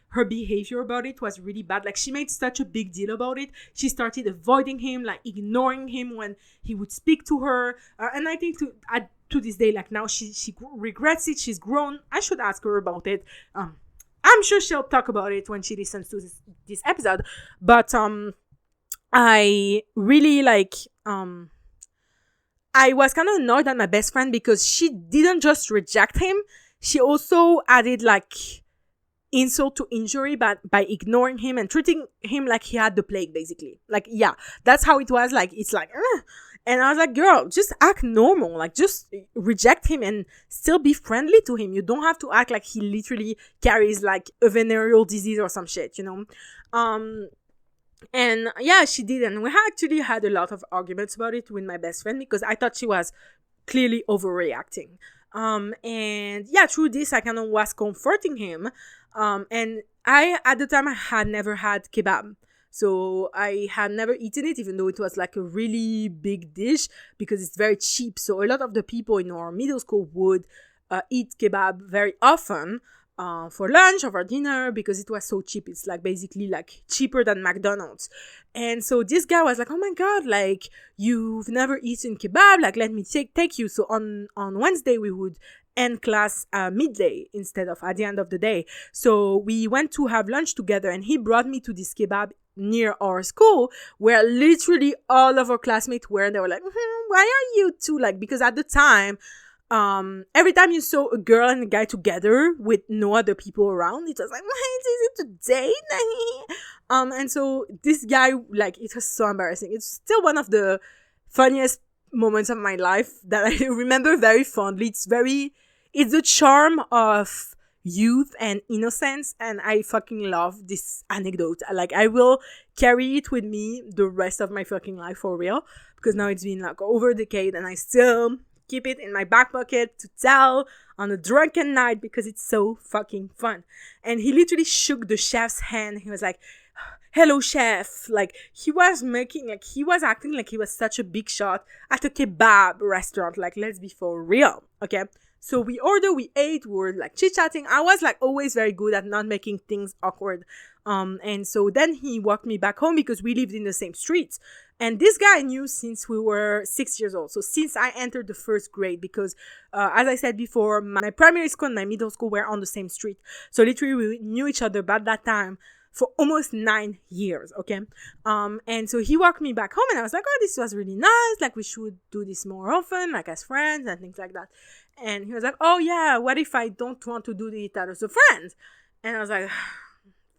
her behavior about it was really bad. Like, she made such a big deal about it. She started avoiding him, like ignoring him when he would speak to her. And I think to this day, like now she regrets it. She's grown. I should ask her about it. I'm sure she'll talk about it when she listens to this episode. But I really like I was kind of annoyed at my best friend because she didn't just reject him. She also added like insult to injury by ignoring him and treating him like he had the plague, basically. Like, yeah, that's how it was. Like, it's like, and I was like, girl, just act normal. Like, just reject him and still be friendly to him. You don't have to act like he literally carries like a venereal disease or some shit, And yeah, she did. And we actually had a lot of arguments about it with my best friend because I thought she was clearly overreacting. And yeah, through this, I kind of was comforting him. And at the time, I had never had kebab. So I had never eaten it, even though it was like a really big dish because it's very cheap. So a lot of the people in our middle school would eat kebab very often for lunch or for dinner because it was so cheap. It's like basically like cheaper than McDonald's. And so this guy was like, oh my God, like you've never eaten kebab. Like, let me take you. So on Wednesday, we would end class midday instead of at the end of the day. So we went to have lunch together and he brought me to this kebab near our school where literally all of our classmates were. They were like, why are you two? Like, because at the time, every time you saw a girl and a guy together with no other people around, it was like, it's easy to date. And so this guy, like, it was so embarrassing. It's still one of the funniest moments of my life that I remember very fondly. It's the charm of youth and innocence, and I fucking love this anecdote. Like, I will carry it with me the rest of my fucking life for real, because now it's been like over a decade and I still keep it in my back pocket to tell on a drunken night because it's so fucking fun. And he literally shook the chef's hand. He was like, hello, chef. Like, he was acting like he was such a big shot at a kebab restaurant. Like, let's be for real, okay? So we ate, we were like chit-chatting. I was like always very good at not making things awkward. And so then he walked me back home because we lived in the same streets. And this guy I knew since we were 6 years old. So since I entered the first grade, because as I said before, my primary school and my middle school were on the same street. So literally we knew each other by that time for almost 9 years. Okay. And so he walked me back home and I was like, oh, this was really nice. Like we should do this more often, like as friends and things like that. And he was like, oh yeah, what if I don't want to do it as a friend? And I was like,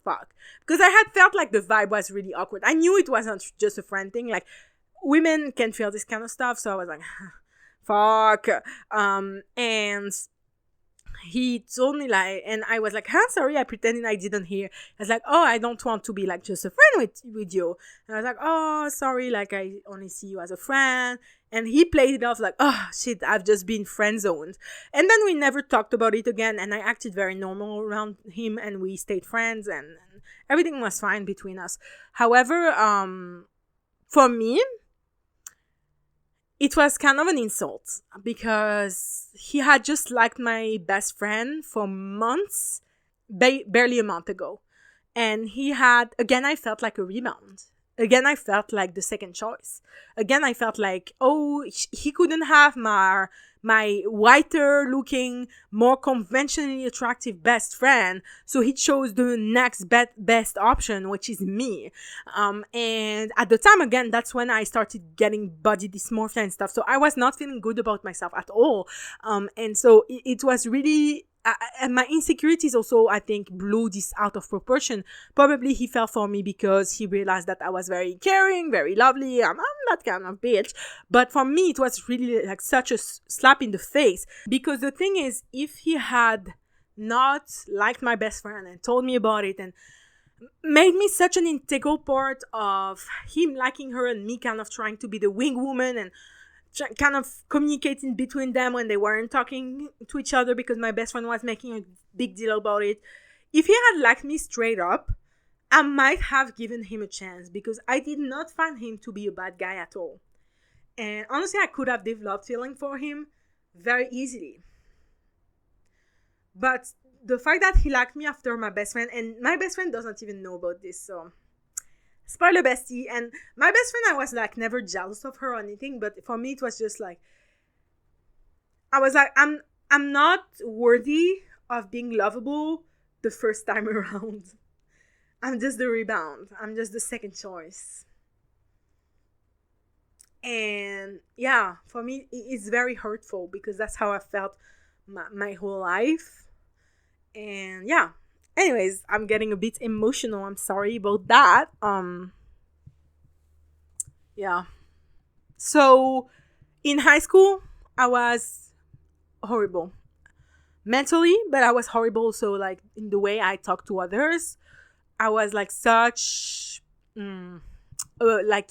fuck. Because I had felt like the vibe was really awkward. I knew it wasn't just a friend thing. Like women can feel this kind of stuff. So I was like, fuck. And he told me like, and I was like, sorry, I pretended I didn't hear. I was like, oh, I don't want to be like just a friend with you. And I was like, oh, sorry, like I only see you as a friend. And he played it off like, oh shit, I've just been friend zoned. And then we never talked about it again. And I acted very normal around him and we stayed friends and everything was fine between us. However, for me, it was kind of an insult because he had just liked my best friend for months, barely a month ago. And I felt like a rebound. Again, I felt like the second choice. Again, I felt like, oh, he couldn't have my whiter looking, more conventionally attractive best friend. So he chose the next best option, which is me. And at the time, again, that's when I started getting body dysmorphia and stuff. So I was not feeling good about myself at all. And so it was really... and my insecurities also, I think, blew this out of proportion. Probably he fell for me because he realized that I was very caring, very lovely. I'm that kind of bitch. But for me, it was really like such a slap in the face. Because the thing is, if he had not liked my best friend and told me about it and made me such an integral part of him liking her and me kind of trying to be the wing woman and kind of communicating between them when they weren't talking to each other because my best friend was making a big deal about it. If he had liked me straight up, I might have given him a chance because I did not find him to be a bad guy at all. And honestly, I could have developed feeling for him very easily. But the fact that he liked me after my best friend, and my best friend doesn't even know about this, so... spoiler bestie. And my best friend, I was like never jealous of her or anything, but for me it was just like I was like I'm not worthy of being lovable the first time around. I'm just the rebound. I'm just the second choice. And yeah, for me it's very hurtful because that's how I felt my whole life. And yeah, anyways, I'm getting a bit emotional. I'm sorry about that. Yeah. So in high school, I was horrible mentally, but I was horrible also like in the way I talked to others. I was like such like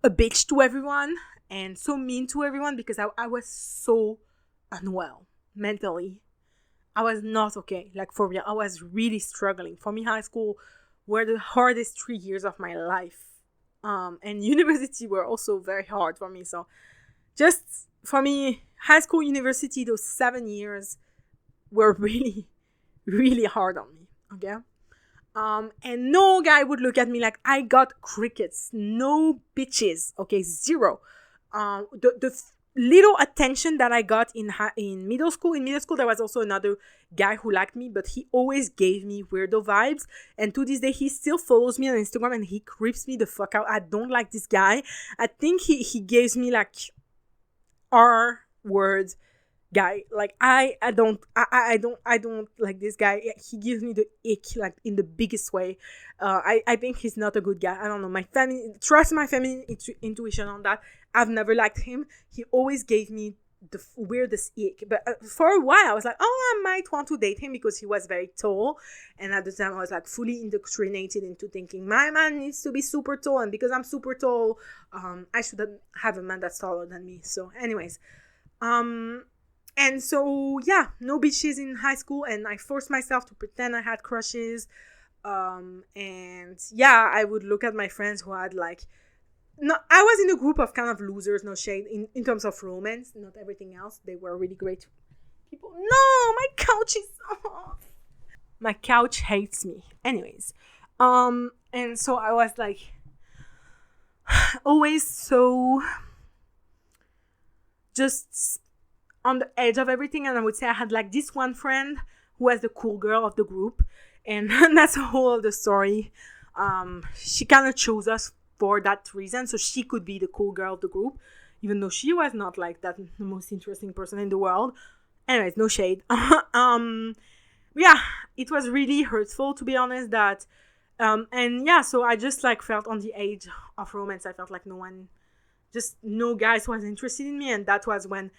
a bitch to everyone and so mean to everyone because I was so unwell mentally. I was not okay. Like for real, I was really struggling. For me, high school were the hardest 3 years of my life. And university were also very hard for me. So just for me, high school, university, those 7 years were really, really hard on me. Okay. And no guy would look at me like I got crickets. No bitches. Okay. Zero. The little attention that I got in middle school. In middle school, there was also another guy who liked me, but he always gave me weirdo vibes. And to this day, he still follows me on Instagram and he creeps me the fuck out. I don't like this guy. I think he gives me like R-word guy. Like I don't like this guy. He gives me the ick, like in the biggest way. I think he's not a good guy. I don't know. Trust my feminine intuition on that. I've never liked him. He always gave me the weirdest ick. But for a while, I was like, oh, I might want to date him because he was very tall. And at the time, I was like fully indoctrinated into thinking my man needs to be super tall. And because I'm super tall, I should have a man that's taller than me. So anyways, and so, yeah, no bitches in high school. And I forced myself to pretend I had crushes. And yeah, I would look at my friends who had like... No, I was in a group of kind of losers, no shade, in terms of romance, not everything else. They were really great People, no, my couch is my couch hates me. Anyways, and so I was like always so just on the edge of everything. And I would say I had like this one friend who was the cool girl of the group, and that's the whole of the story. She kind of chose us for that reason, so she could be the cool girl of the group, even though she was not like that the most interesting person in the world. Anyways, no shade. Yeah, it was really hurtful, to be honest, that and yeah, so I just like felt on the edge of romance. I felt like no guys was interested in me, and that was when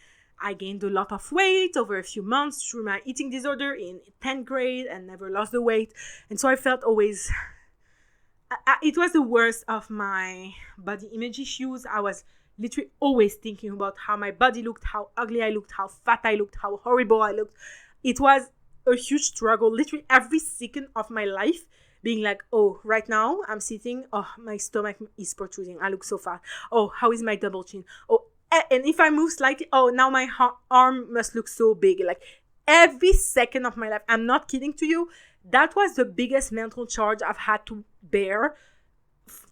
I gained a lot of weight over a few months through my eating disorder in 10th grade and never lost the weight. And so I felt always it was the worst of my body image issues. I was literally always thinking about how my body looked, how ugly I looked, how fat I looked, how horrible I looked. It was a huge struggle, literally every second of my life, being like, oh, right now I'm sitting, oh, my stomach is protruding, I look so fat. Oh, how is my double chin? Oh, and if I move slightly, oh, now my arm must look so big. Like every second of my life, I'm not kidding to you, that was the biggest mental charge I've had to bear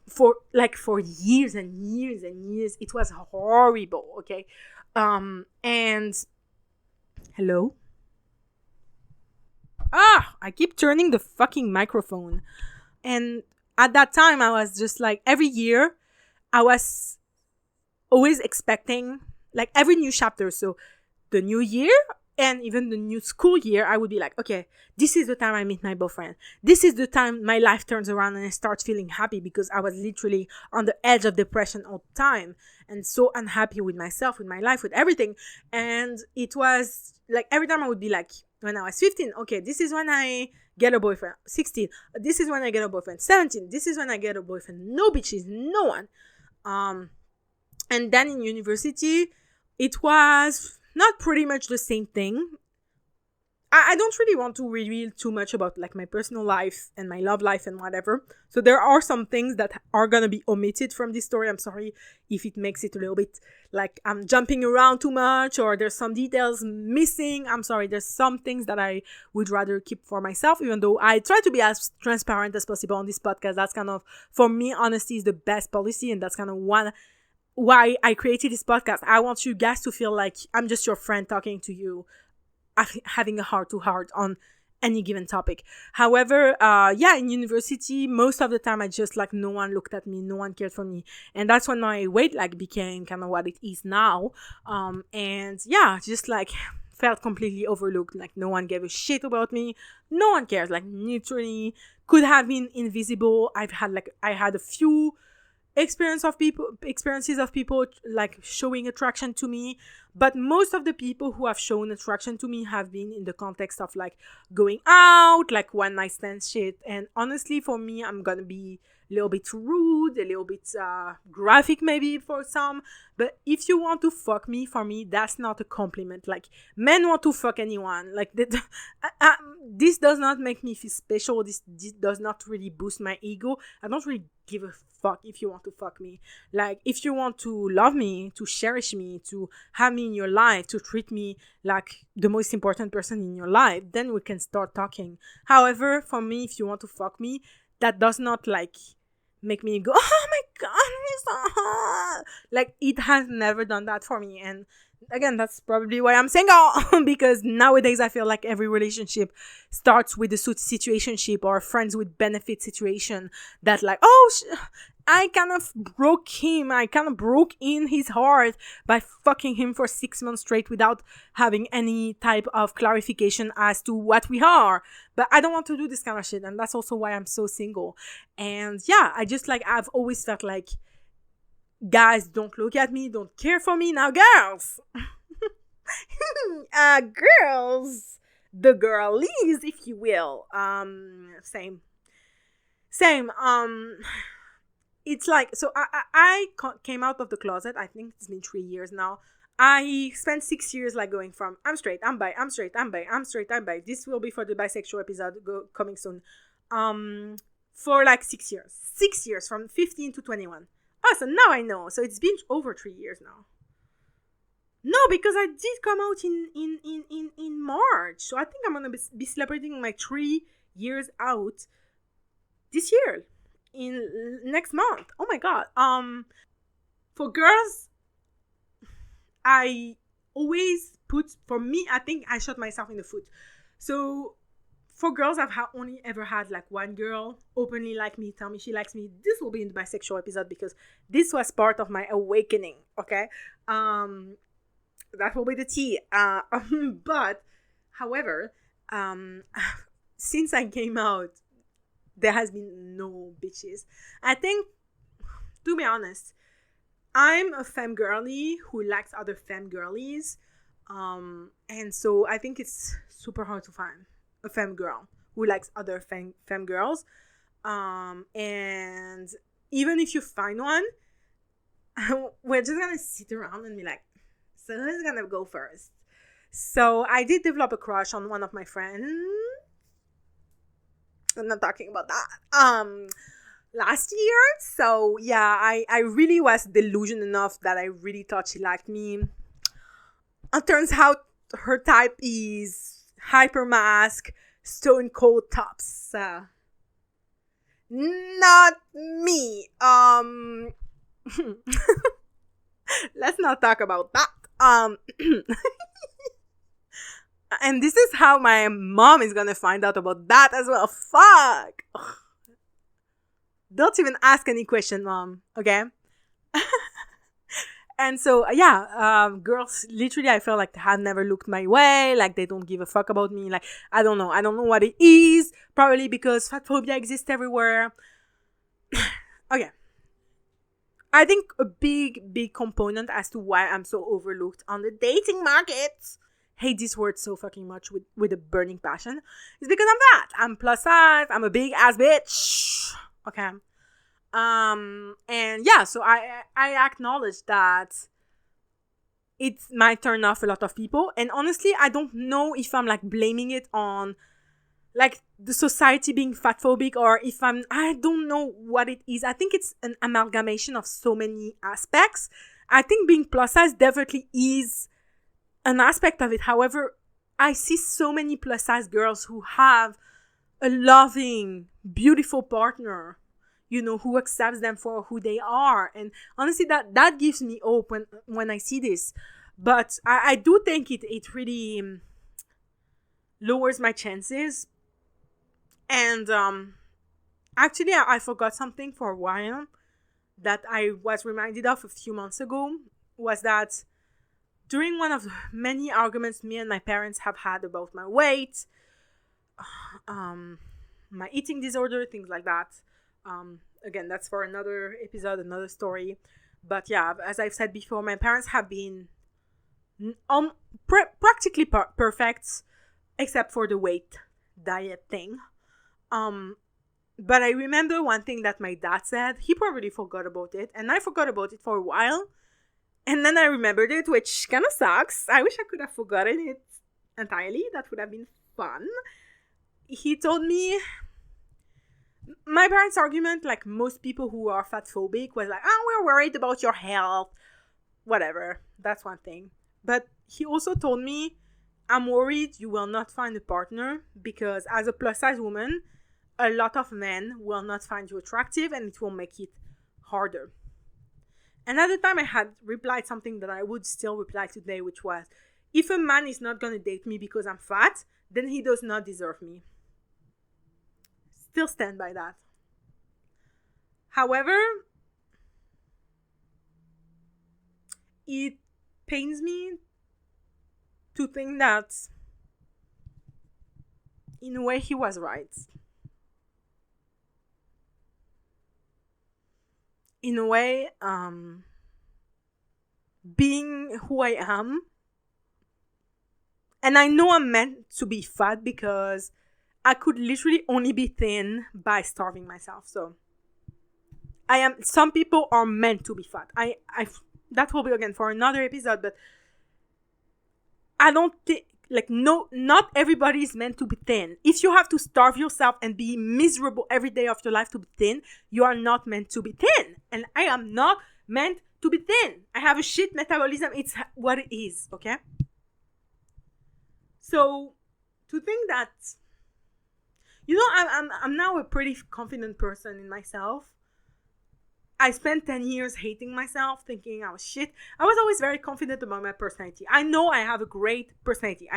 for years and years and years. It was horrible. Okay. And hello. I keep turning the fucking microphone. And at that time, I was just like, every year, I was always expecting, like, every new chapter. So, the new year and even the new school year, I would be like, okay, this is the time I meet my boyfriend. This is the time my life turns around and I start feeling happy, because I was literally on the edge of depression all the time and so unhappy with myself, with my life, with everything. And it was like every time I would be like, when I was 15, okay, this is when I get a boyfriend. 16, this is when I get a boyfriend. 17, this is when I get a boyfriend. No bitches, no one. And then in university, it was not pretty much the same thing. I don't really want to reveal too much about like my personal life and my love life and whatever. So there are some things that are gonna be omitted from this story. I'm sorry if it makes it a little bit like I'm jumping around too much or there's some details missing. I'm sorry. There's some things that I would rather keep for myself, even though I try to be as transparent as possible on this podcast. That's kind of, for me, honesty is the best policy, and that's kind of why I created this podcast. I want you guys to feel like I'm just your friend talking to you, having a heart-to-heart on any given topic. However, in university, most of the time I just like, no one looked at me, no one cared for me, and that's when my weight like became kind of what it is now. And yeah, just like felt completely overlooked. Like no one gave a shit about me, no one cares. Like literally could have been invisible. I had a few experiences of people like showing attraction to me, but most of the people who have shown attraction to me have been in the context of like going out, like one night stand shit. And honestly, for me, I'm gonna be a little bit rude, a little bit graphic maybe for some, but if you want to fuck me, for me, that's not a compliment. Like men want to fuck anyone. Like this does not make me feel special. This does not really boost my ego. I don't really give a fuck if you want to fuck me. Like if you want to love me, to cherish me, to have me in your life, to treat me like the most important person in your life, then we can start talking. However, for me, if you want to fuck me, that does not like make me go, oh my god, he's so hot. Like it has never done that for me. And again, that's probably why I'm single, because nowadays I feel like every relationship starts with a situationship or friends with benefit situation, that like, I kind of broke in his heart by fucking him for 6 months straight without having any type of clarification as to what we are. But I don't want to do this kind of shit, and that's also why I'm so single. And yeah, I just like, I've always felt like guys don't look at me, don't care for me. Now girls, girls, the girlies, if you will, same. It's like, so I came out of the closet. I think it's been 3 years now. I spent 6 years like going from I'm straight, I'm bi, I'm straight, I'm bi, I'm straight, I'm bi. This will be for the bisexual episode coming soon. For like 6 years. 6 years, from 15 to 21. Oh, so now I know. So it's been over 3 years now. No, because I did come out in March. So I think I'm gonna be celebrating my 3 years out this year in next month. Oh my god. For girls, I always put, for me, I think I shot myself in the foot. So for girls, I've only ever had like one girl openly like me, tell me she likes me. This will be in the bisexual episode because this was part of my awakening. Okay. That will be the tea. But however, since I came out, there has been no bitches. I think, to be honest, I'm a femme girly who likes other femme girlies. And so I think it's super hard to find a femme girl who likes other femme girls. And even if you find one, we're just gonna sit around and be like, so who's gonna go first? So I did develop a crush on one of my friends. I'm not talking about that. Last year. So yeah, I really was delusional enough that I really thought she liked me. It turns out her type is hyper mask, stone cold tops. Not me. Let's not talk about that. And this is how my mom is gonna find out about that as well. Fuck. Ugh. Don't even ask any question, Mom. Okay? And so, yeah, girls, literally, I felt like they had never looked my way. Like, they don't give a fuck about me. Like, I don't know. I don't know what it is. Probably because fat phobia exists everywhere. Okay. I think a big component as to why I'm so overlooked on the dating market, hate this word so fucking much with a burning passion, is because I'm fat. I'm plus size. I'm a big ass bitch. Okay. And yeah, so I acknowledge that it might turn off a lot of people. And honestly, I don't know if I'm like blaming it on like the society being fat phobic or if I don't know what it is. I think it's an amalgamation of so many aspects. I think being plus size definitely is an aspect of it. However, I see so many plus size girls who have a loving, beautiful partner, you know, who accepts them for who they are. And honestly, that gives me hope when I see this. But I do think it really lowers my chances. And actually, I forgot something for a while that I was reminded of a few months ago, was that during one of the many arguments me and my parents have had about my weight, my eating disorder, things like that. Again, that's for another episode, another story. But yeah, as I've said before, my parents have been practically perfect, except for the weight diet thing. But I remember one thing that my dad said. He probably forgot about it, and I forgot about it for a while. And then I remembered it, which kind of sucks. I wish I could have forgotten it entirely. That would have been fun. He told me, my parents' argument, like most people who are fat phobic, was like, we're worried about your health. Whatever. That's one thing. But he also told me, I'm worried you will not find a partner because as a plus size woman, a lot of men will not find you attractive and it will make it harder. Another time I had replied something that I would still reply today, which was, if a man is not going to date me because I'm fat, then he does not deserve me. Still stand by that. However, it pains me to think that in a way he was right. In a way, being who I am, and I know I'm meant to be fat because I could literally only be thin by starving myself. So some people are meant to be fat. That will be again for another episode, but I don't think, no, not everybody is meant to be thin. If you have to starve yourself and be miserable every day of your life to be thin, you are not meant to be thin. And I am not meant to be thin. I have a shit metabolism. It's what it is, okay? So to think that, I'm now a pretty confident person in myself. I spent 10 years hating myself, thinking I was shit. I was always very confident about my personality. I know I have a great personality.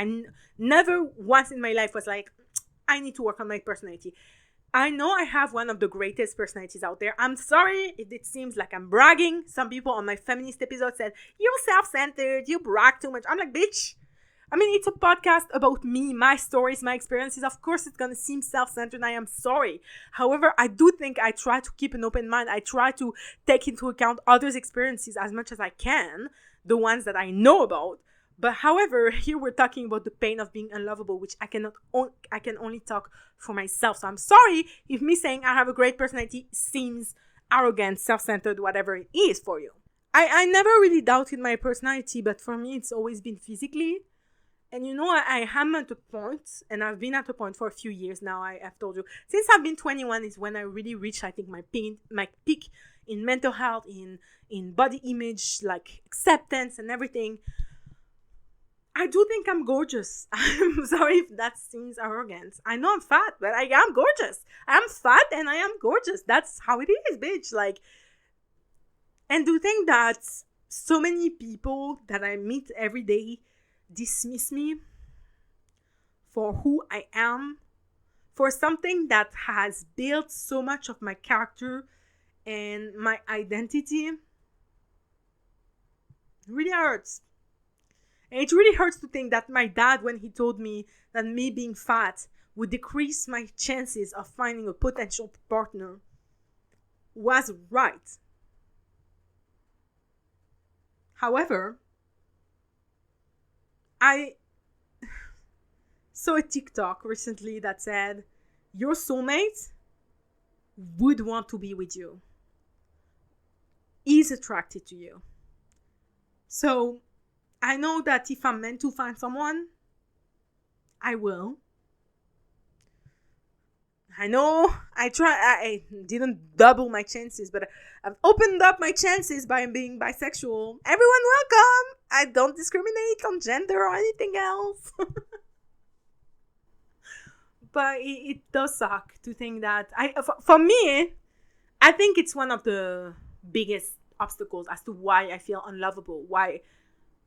Never once in my life was like, I need to work on my personality. I know I have one of the greatest personalities out there. I'm sorry if it seems like I'm bragging. Some people on my feminist episode said, you're self-centered, you brag too much. I'm like, bitch. I mean, it's a podcast about me, my stories, my experiences. Of course, it's going to seem self-centered. I am sorry. However, I do think I try to keep an open mind. I try to take into account others' experiences as much as I can, the ones that I know about. But however, here we're talking about the pain of being unlovable, which I can only talk for myself. So I'm sorry if me saying I have a great personality seems arrogant, self-centered, whatever it is for you. I never really doubted my personality, but for me, it's always been physically. And I am at a point, and I've been at a point for a few years now, I've told you. Since I've been 21 is when I really reached, I think, my peak in mental health, in body image, like acceptance and everything. I do think I'm gorgeous. I'm sorry if that seems arrogant. I know I'm fat, but I am gorgeous. I am fat and I am gorgeous. That's how it is, bitch. Like, and to think that so many people that I meet every day dismiss me for who I am, for something that has built so much of my character and my identity, really hurts. And it really hurts to think that my dad, when he told me that me being fat would decrease my chances of finding a potential partner, was right. However, I saw a TikTok recently that said, your soulmate would want to be with you, is attracted to you. So I know that if I'm meant to find someone, I will. I know I didn't double my chances, but I've opened up my chances by being bisexual. Everyone welcome. I don't discriminate on gender or anything else. But it does suck to think that for me, I think it's one of the biggest obstacles as to why I feel unlovable, why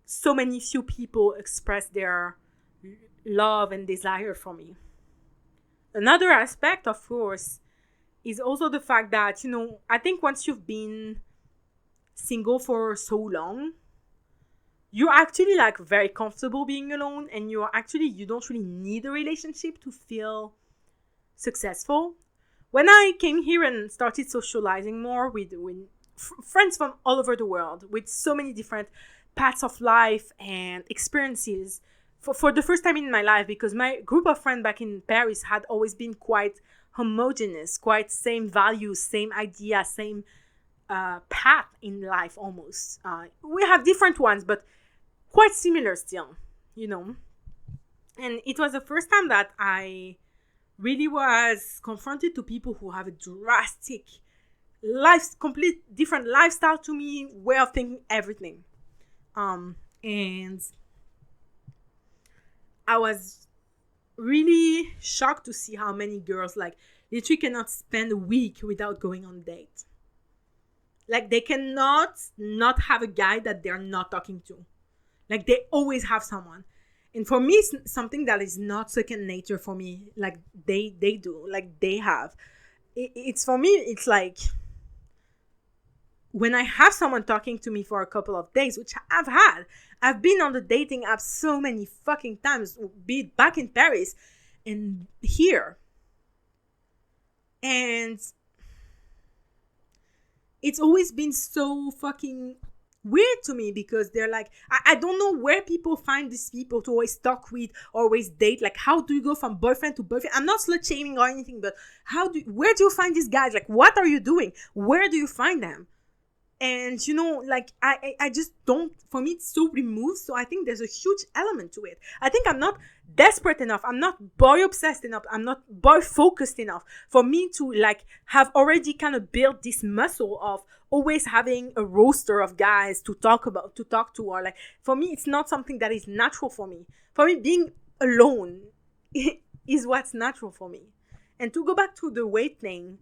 so many few people express their love and desire for me. Another aspect, of course, is also the fact that, I think once you've been single for so long, you're actually like very comfortable being alone, and you don't really need a relationship to feel successful. When I came here and started socializing more with friends from all over the world, with so many different paths of life and experiences, for the first time in my life, because my group of friends back in Paris had always been quite homogeneous, quite same values, same idea, same path in life almost. We have different ones, but quite similar still, And it was the first time that I really was confronted to people who have a drastic complete different lifestyle to me, way of thinking, everything. And I was really shocked to see how many girls literally cannot spend a week without going on a date. Like, they cannot not have a guy that they're not talking to. Like, they always have someone. And for me, it's something that is not second nature for me. Like, they do. Like, they have. It's for me, it's like, when I have someone talking to me for a couple of days, which I've been on the dating app so many fucking times, be it back in Paris and here. And it's always been so fucking weird to me, because they're like, I don't know where people find these people to always talk with, always date. Like, how do you go from boyfriend to boyfriend? I'm not slut shaming or anything, but where do you find these guys? Like, what are you doing? Where do you find them? And, like, I just don't, for me, it's so removed. So I think there's a huge element to it. I think I'm not desperate enough. I'm not boy obsessed enough. I'm not boy focused enough for me to, like, have already kind of built this muscle of always having a roster of guys to talk to. Or, like, for me, it's not something that is natural for me. For me, being alone is what's natural for me. And to go back to the weight thing,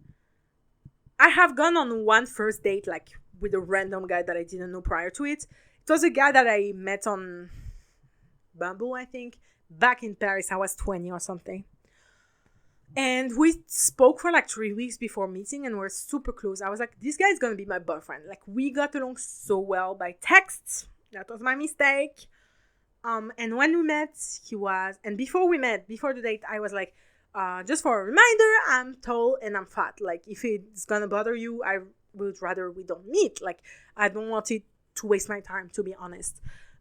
I have gone on one first date, like, with a random guy that I didn't know prior to it. It was a guy that I met on Bumble, I think, back in Paris. I was 20 or something. And we spoke for like 3 weeks before meeting and we're super close. I was like, this guy is going to be my boyfriend. Like, we got along so well by text. That was my mistake. And when we met, before the date, I was like, just for a reminder, I'm tall and I'm fat. Like, if it's going to bother you, I would rather we don't meet. Like, I don't want it to waste my time, to be honest.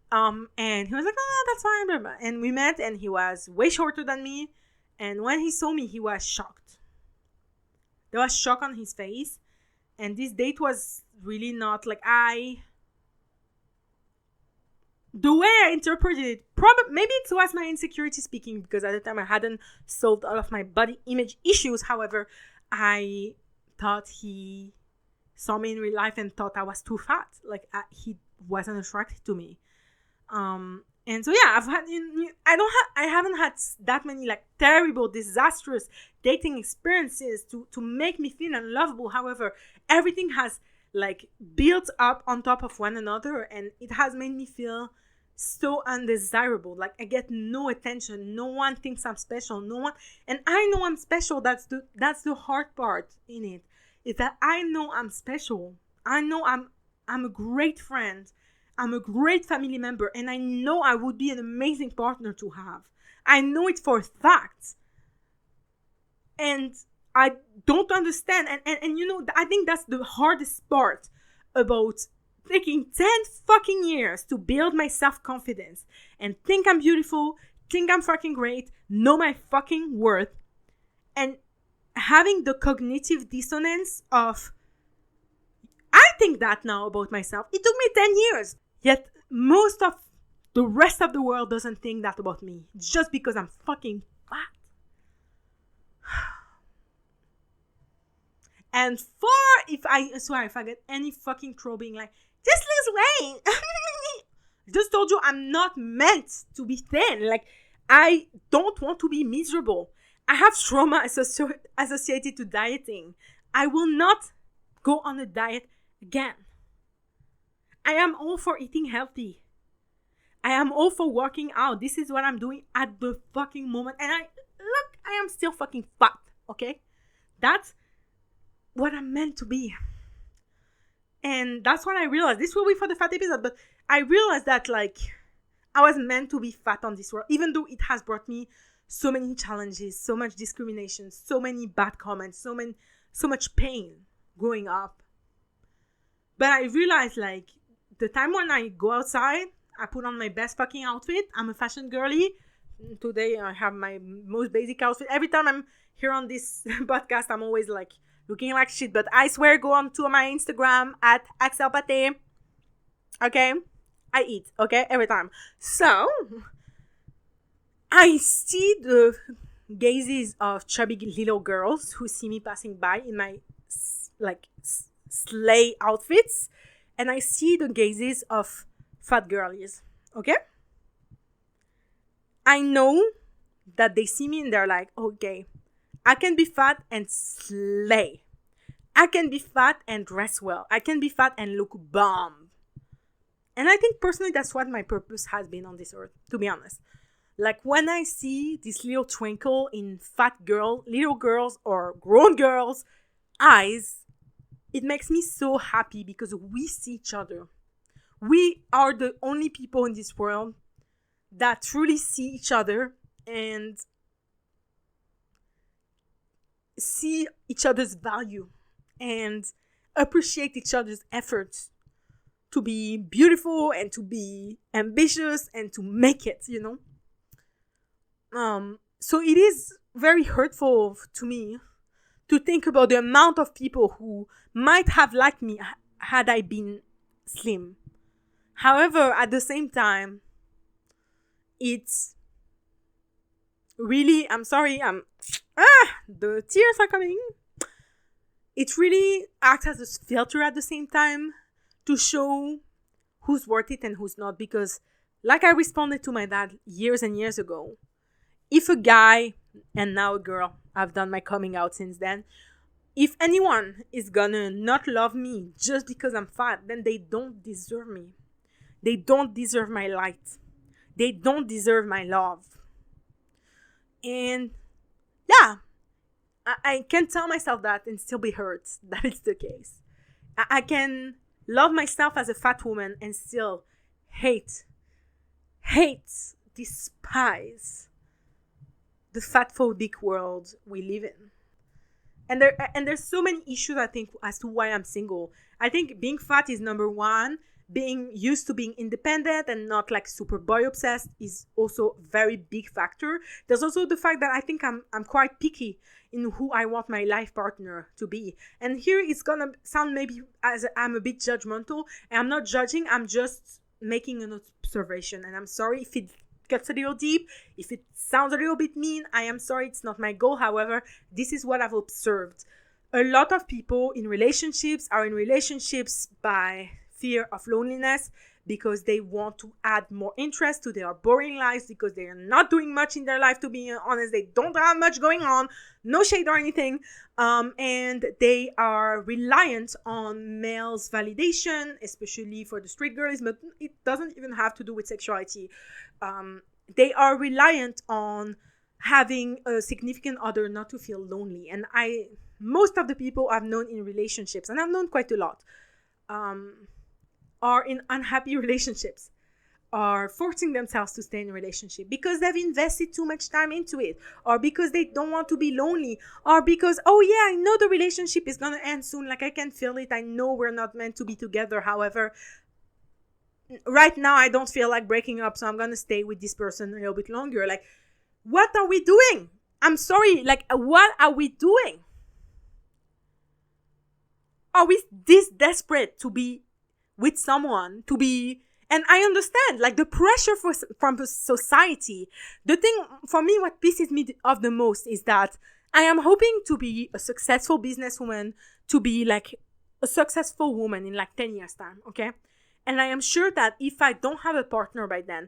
And he was like, oh, that's fine, blah, blah. And we met, and he was way shorter than me. And when he saw me, he was shocked. There was shock on his face. And this date was really not like the way I interpreted it, maybe it was my insecurity speaking, because at the time I hadn't solved all of my body image issues. However, I thought he saw me in real life and thought I was too fat. Like, he wasn't attracted to me. And so yeah, I haven't had that many like terrible, disastrous dating experiences to make me feel unlovable. However, everything has like built up on top of one another, and it has made me feel so undesirable. Like, I get no attention. No one thinks I'm special. No one, and I know I'm special. That's the hard part in it. Is that I know I'm special. I know I'm a great friend. I'm a great family member. And I know I would be an amazing partner to have. I know it for a fact. And I don't understand. And I think that's the hardest part about taking 10 fucking years to build my self-confidence and think I'm beautiful, think I'm fucking great, know my fucking worth, and having the cognitive dissonance of, I think that now about myself. It took me 10 years. Yet most of the rest of the world doesn't think that about me. Just because I'm fucking fat. And if I get any fucking troll being like, just lose weight. Just told you I'm not meant to be thin. Like, I don't want to be miserable. I have trauma associated to dieting. I will not go on a diet again. I am all for eating healthy. I am all for working out. This is what I'm doing at the fucking moment. And I am still fucking fat, okay? That's what I'm meant to be. And that's what I realized. This will be for the fat episode, but I realized that, like, I was meant to be fat on this world, even though it has brought me so many challenges, so much discrimination, so many bad comments, so much pain growing up. But I realized, like, the time when I go outside, I put on my best fucking outfit. I'm a fashion girly. Today I have my most basic outfit. Every time I'm here on this podcast, I'm always like looking like shit. But I swear, go on to my Instagram at Axelle Pathé. Okay? I eat, okay? Every time. So, I see the gazes of chubby little girls who see me passing by in my, like, sleigh outfits. And I see the gazes of fat girlies, okay? I know that they see me and they're like, okay, I can be fat and slay. I can be fat and dress well. I can be fat and look bomb. And I think personally that's what my purpose has been on this earth, to be honest. Like, when I see this little twinkle in little girls or grown girls' eyes, it makes me so happy because we see each other. We are the only people in this world that truly see each other and see each other's value and appreciate each other's efforts to be beautiful and to be ambitious and to make it, So it is very hurtful to me to think about the amount of people who might have liked me had I been slim. However, at the same time, it's really, I'm sorry, the tears are coming. It really acts as a filter at the same time to show who's worth it and who's not. Because like I responded to my dad years and years ago, if a guy, and now a girl, I've done my coming out since then, if anyone is gonna not love me just because I'm fat, then they don't deserve me. They don't deserve my light. They don't deserve my love. And yeah, I can tell myself that and still be hurt that it's the case. I can love myself as a fat woman and still hate, despise the fatphobic world we live in. And there's so many issues, I think, as to why I'm single. I think being fat is number one. Being used to being independent and not like super boy obsessed is also a very big factor. There's also the fact that I think I'm quite picky in who I want my life partner to be. And here it's gonna sound maybe as I'm a bit judgmental, and I'm not judging, I'm just making an observation. And I'm sorry if it gets a little deep, if it sounds a little bit mean, I am sorry, it's not my goal. However, this is what I've observed. A lot of people in relationships are in relationships by fear of loneliness, because they want to add more interest to their boring lives, because they are not doing much in their life, to be honest. They don't have much going on, no shade or anything, and they are reliant on males' validation, especially for the straight girls, but it doesn't even have to do with sexuality. They are reliant on having a significant other not to feel lonely. And most of the people I've known in relationships, and I've known quite a lot, are in unhappy relationships, are forcing themselves to stay in a relationship because they've invested too much time into it, or because they don't want to be lonely, or because, oh yeah, I know the relationship is going to end soon, like I can feel it, I know we're not meant to be together, however, right now I don't feel like breaking up, so I'm going to stay with this person a little bit longer. Like, what are we doing? I'm sorry, like, what are we doing? Are we this desperate to be with someone, to be, and I understand, like, the pressure from society. The thing, for me, what pisses me off the most is that I am hoping to be a successful businesswoman, to be, like, a successful woman in, like, 10 years' time, okay? And I am sure that if I don't have a partner by then,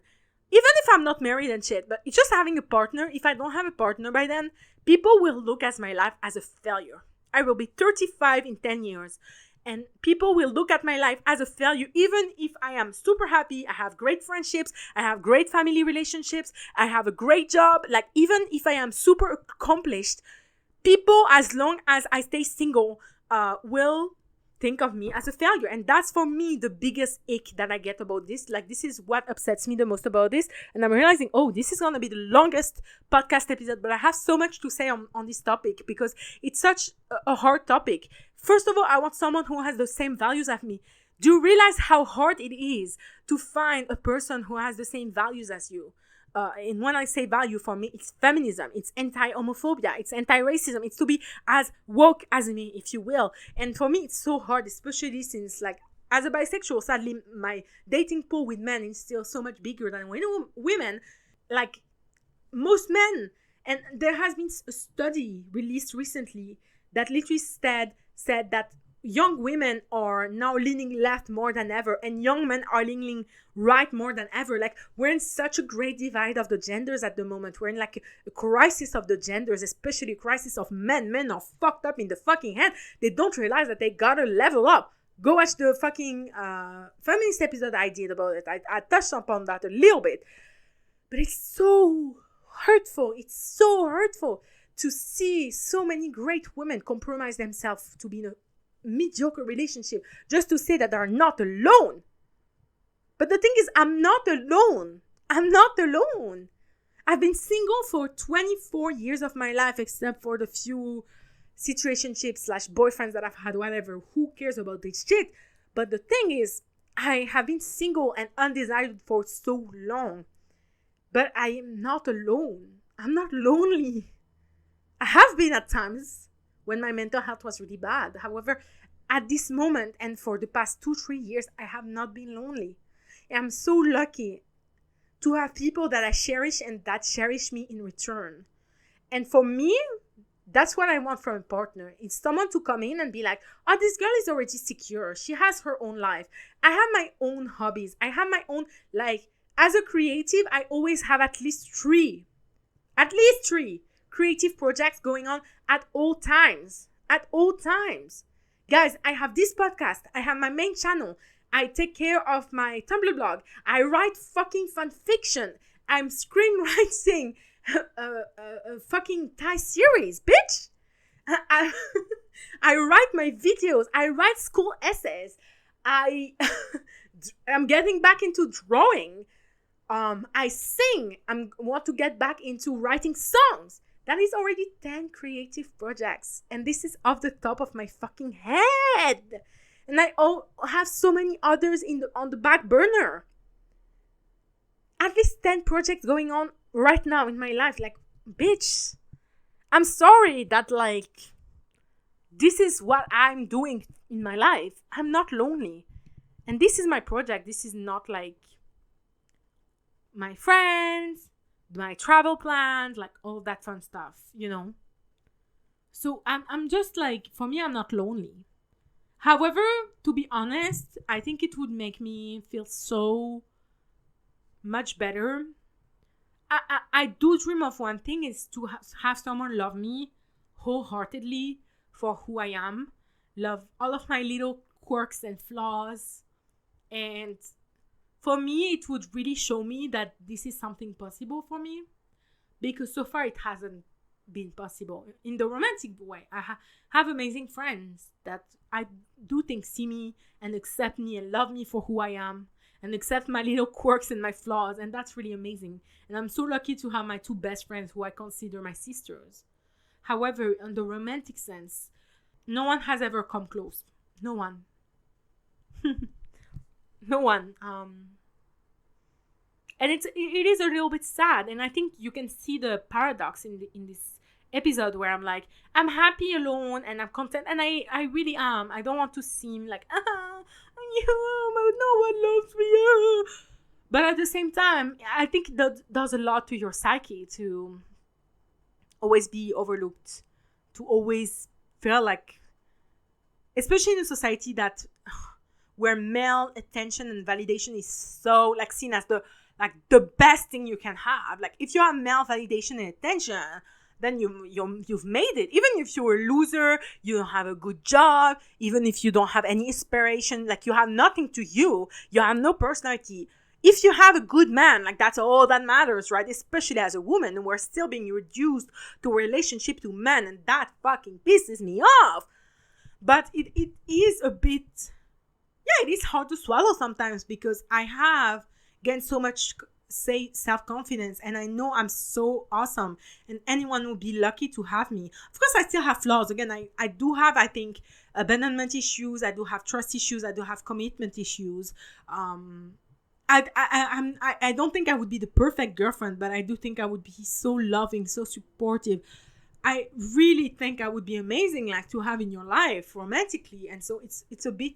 even if I'm not married and shit, but it's just having a partner, if I don't have a partner by then, people will look at my life as a failure. I will be 35 in 10 years. And people will look at my life as a failure, even if I am super happy, I have great friendships, I have great family relationships, I have a great job. Like, even if I am super accomplished, people, as long as I stay single, will think of me as a failure. And that's, for me, the biggest ick that I get about this. Like, this is what upsets me the most about this. And I'm realizing, oh, this is going to be the longest podcast episode, but I have so much to say on this topic because it's such a hard topic. First of all, I want someone who has the same values as me. Do you realize how hard it is to find a person who has the same values as you? And when I say value, for me, it's feminism, it's anti-homophobia, it's anti-racism, it's to be as woke as me, if you will. And for me, it's so hard, especially since, like, as a bisexual, sadly, my dating pool with men is still so much bigger than women. Like, most men. And there has been a study released recently that literally said that young women are now leaning left more than ever, and young men are leaning right more than ever. Like, we're in such a great divide of the genders at the moment. We're in, like, a crisis of the genders, especially a crisis of men. Men are fucked up in the fucking head. They don't realize that they gotta level up. Go watch the fucking feminist episode I did about it. I touched upon that a little bit. But it's so hurtful. It's so hurtful to see so many great women compromise themselves to be in a mediocre relationship just to say that they're not alone. But the thing is, I'm not alone. I'm not alone. I've been single for 24 years of my life, except for the few situationships / boyfriends that I've had, whatever. Who cares about this shit? But the thing is, I have been single and undesired for so long. But I am not alone. I'm not lonely. I have been at times when my mental health was really bad. However, at this moment and for the past 2-3 years, I have not been lonely. I'm so lucky to have people that I cherish and that cherish me in return. And for me, that's what I want from a partner. It's someone to come in and be like, oh, this girl is already secure. She has her own life. I have my own hobbies. I have my own, like, as a creative, I always have at least three creative projects going on at all times. At all times. Guys, I have this podcast. I have my main channel. I take care of my Tumblr blog. I write fucking fan fiction. I'm screenwriting a fucking Thai series, bitch. I write my videos. I write school essays. I'm getting back into drawing. I sing. I want to get back into writing songs. That is already 10 creative projects. And this is off the top of my fucking head. And I have so many others on the back burner. At least 10 projects going on right now in my life. Like, bitch, I'm sorry that, like, this is what I'm doing in my life. I'm not lonely. And this is my project. This is not, like, my friends, my travel plans, like, all that fun stuff, you know? So I'm just, like, for me, I'm not lonely. However, to be honest, I think it would make me feel so much better. I do dream of one thing, is to have someone love me wholeheartedly for who I am, love all of my little quirks and flaws. And for me, it would really show me that this is something possible for me, because so far it hasn't been possible in the romantic way. I have amazing friends that I do think see me and accept me and love me for who I am and accept my little quirks and my flaws, and that's really amazing. And I'm so lucky to have my two best friends who I consider my sisters. However, in the romantic sense, no one has ever come close. No one. No one. And it is a little bit sad, and I think you can see the paradox in this episode where I'm like, I'm happy alone and I'm content, and I really am. I don't want to seem like, no one loves me. But at the same time, I think that does a lot to your psyche to always be overlooked, to always feel like, especially in a society that where male attention and validation is so, like, seen as the best thing you can have. Like, if you have male validation and attention, then you've made it. Even if you're a loser, you don't have a good job, even if you don't have any inspiration, like, you have nothing to you have no personality. If you have a good man, like, that's all that matters, right? Especially as a woman, we're still being reduced to a relationship to men, and that fucking pisses me off. But it is a bit, it is hard to swallow sometimes, because I have gained so much self-confidence, and I know I'm so awesome, and anyone would be lucky to have me. Of course, I still have flaws. Again, I do have, I think, abandonment issues. I do have trust issues. I do have commitment issues. I don't think I would be the perfect girlfriend, but I do think I would be so loving, so supportive. I really think I would be amazing, like, to have in your life romantically. And so it's a bit,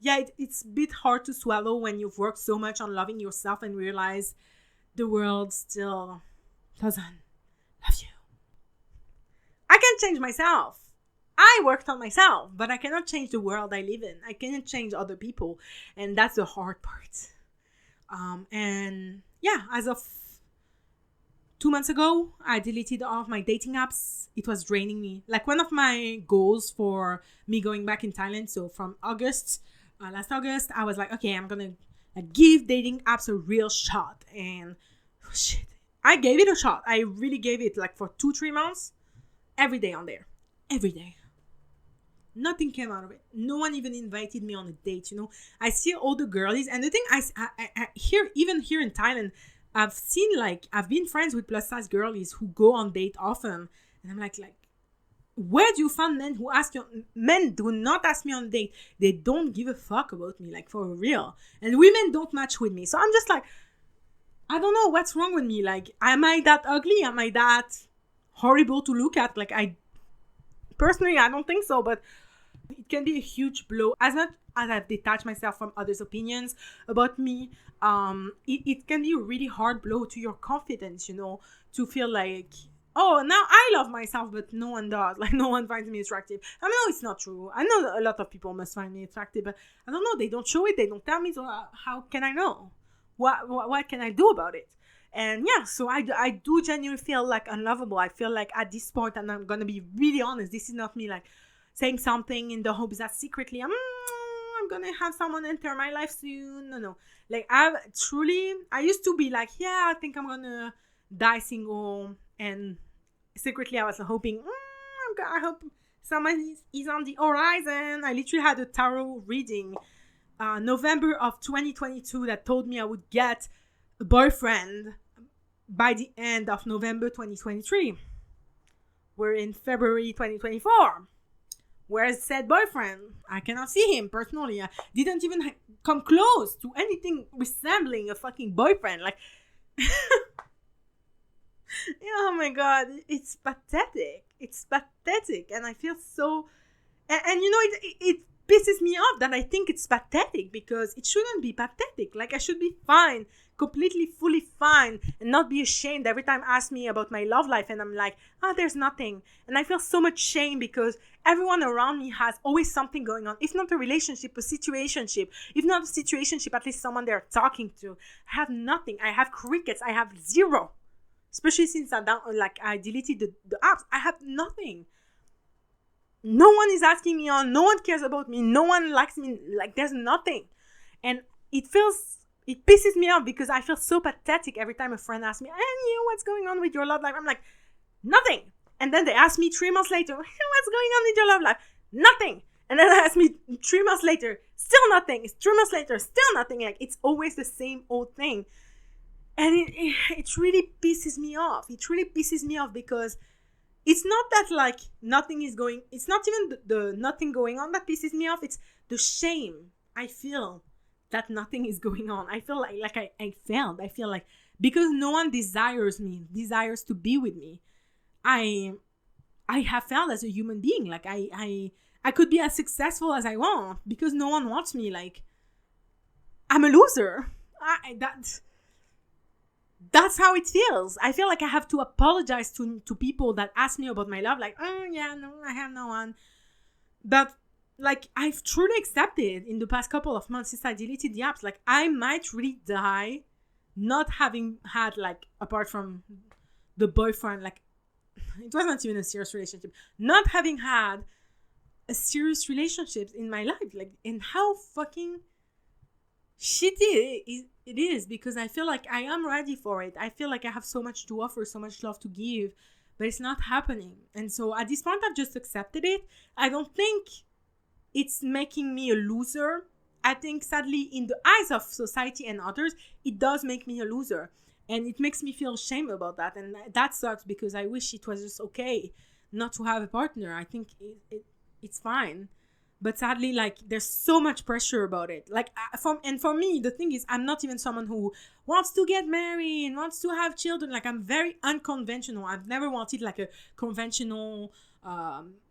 it's a bit hard to swallow when you've worked so much on loving yourself and realize the world still doesn't love you. I can change myself. I worked on myself, but I cannot change the world I live in. I cannot change other people, and that's the hard part. As of 2 months ago, I deleted all of my dating apps. It was draining me. Like, one of my goals for me going back in Thailand, so from last August, I was like, okay, I'm gonna give dating apps a real shot. And shit, I gave it a shot. I really gave it, like, for 2-3 months, every day on there. Every day. Nothing came out of it. No one even invited me on a date, you know. I see all the girlies, and the thing I hear, even here in Thailand, I've seen, like, I've been friends with plus size girlies who go on date often, and I'm like, where do you find men who ask you? Men do not ask me on a date. They don't give a fuck about me, like, for real. And women don't match with me. So I'm just like, I don't know what's wrong with me. Like, am I that ugly? Am I that horrible to look at? Like, personally, I don't think so, but it can be a huge blow. As much as I've detached myself from others' opinions about me, it can be a really hard blow to your confidence, to feel like, oh, now I love myself, but no one does. Like, no one finds me attractive. I know it's not true. I know a lot of people must find me attractive, but I don't know. They don't show it. They don't tell me. So how can I know? What can I do about it? And yeah, so I do genuinely feel like unlovable. I feel like at this point, and I'm going to be really honest, this is not me like saying something in the hopes that secretly I'm going to have someone enter my life soon. No. Like, I used to be like, yeah, I think I'm going to die single. And secretly I was hoping, I hope someone is on the horizon. I literally had a tarot reading November of 2022 that told me I would get a boyfriend by the end of November 2023. We're in February 2024. Where's said boyfriend? I cannot see him personally. I didn't even come close to anything resembling a fucking boyfriend. Like, oh my god, it's pathetic. It's pathetic. And I feel so... And it pisses me off that I think it's pathetic, because it shouldn't be pathetic. Like, I should be fine, completely, fully fine, and not be ashamed every time ask me about my love life, and I'm like, there's nothing. And I feel so much shame because everyone around me has always something going on. If not a relationship, a situationship. If not a situationship, at least someone they're talking to. I have nothing. I have crickets. I have zero. Especially since I deleted the apps. I have nothing. No one is asking me on. No one cares about me. No one likes me. Like, there's nothing. And it pisses me off because I feel so pathetic every time a friend asks me, what's going on with your love life? I'm like, nothing. And then they ask me 3 months later, what's going on with your love life? Nothing. And then they ask me 3 months later, still nothing. 3 months later, still nothing. Like, it's always the same old thing. And it really pisses me off. It really pisses me off because it's not that like nothing is going, it's not even the nothing going on that pisses me off. It's the shame I feel that nothing is going on. I feel like I failed. I feel like because no one desires to be with me, I have failed as a human being. Like I could be as successful as I want because no one wants me. Like, I'm a loser. That's how it feels. I feel like I have to apologize to people that ask me about my love. Like, no, I have no one. But like, I've truly accepted in the past couple of months since I deleted the apps, like, I might really die not having had, like, apart from the boyfriend, like, it wasn't even a serious relationship, not having had a serious relationship in my life. Like, and how fucking shitty it is, because I feel like I am ready for it. I feel like I have so much to offer, so much love to give, but it's not happening. And so at this point, I've just accepted it. I don't think it's making me a loser. I think, sadly, in the eyes of society and others, it does make me a loser. And it makes me feel shame about that. And that sucks because I wish it was just okay not to have a partner. I think it's fine. But sadly, like, there's so much pressure about it. Like, for me, the thing is, I'm not even someone who wants to get married, wants to have children. Like, I'm very unconventional. I've never wanted, like, a conventional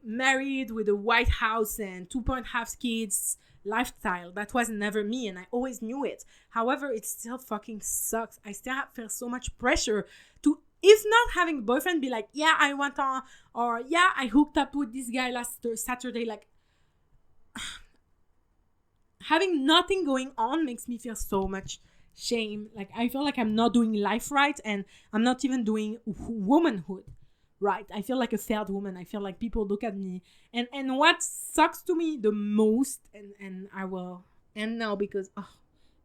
married with a White House and 2.5 kids lifestyle. That was never me, and I always knew it. However, it still fucking sucks. I still feel so much pressure to, if not having a boyfriend, be like, yeah, I went on, or yeah, I hooked up with this guy last Saturday. Like, having nothing going on makes me feel so much shame. Like, I feel like I'm not doing life right, and I'm not even doing womanhood right. I feel like a failed woman. I feel like people look at me, and what sucks to me the most, and I will end now because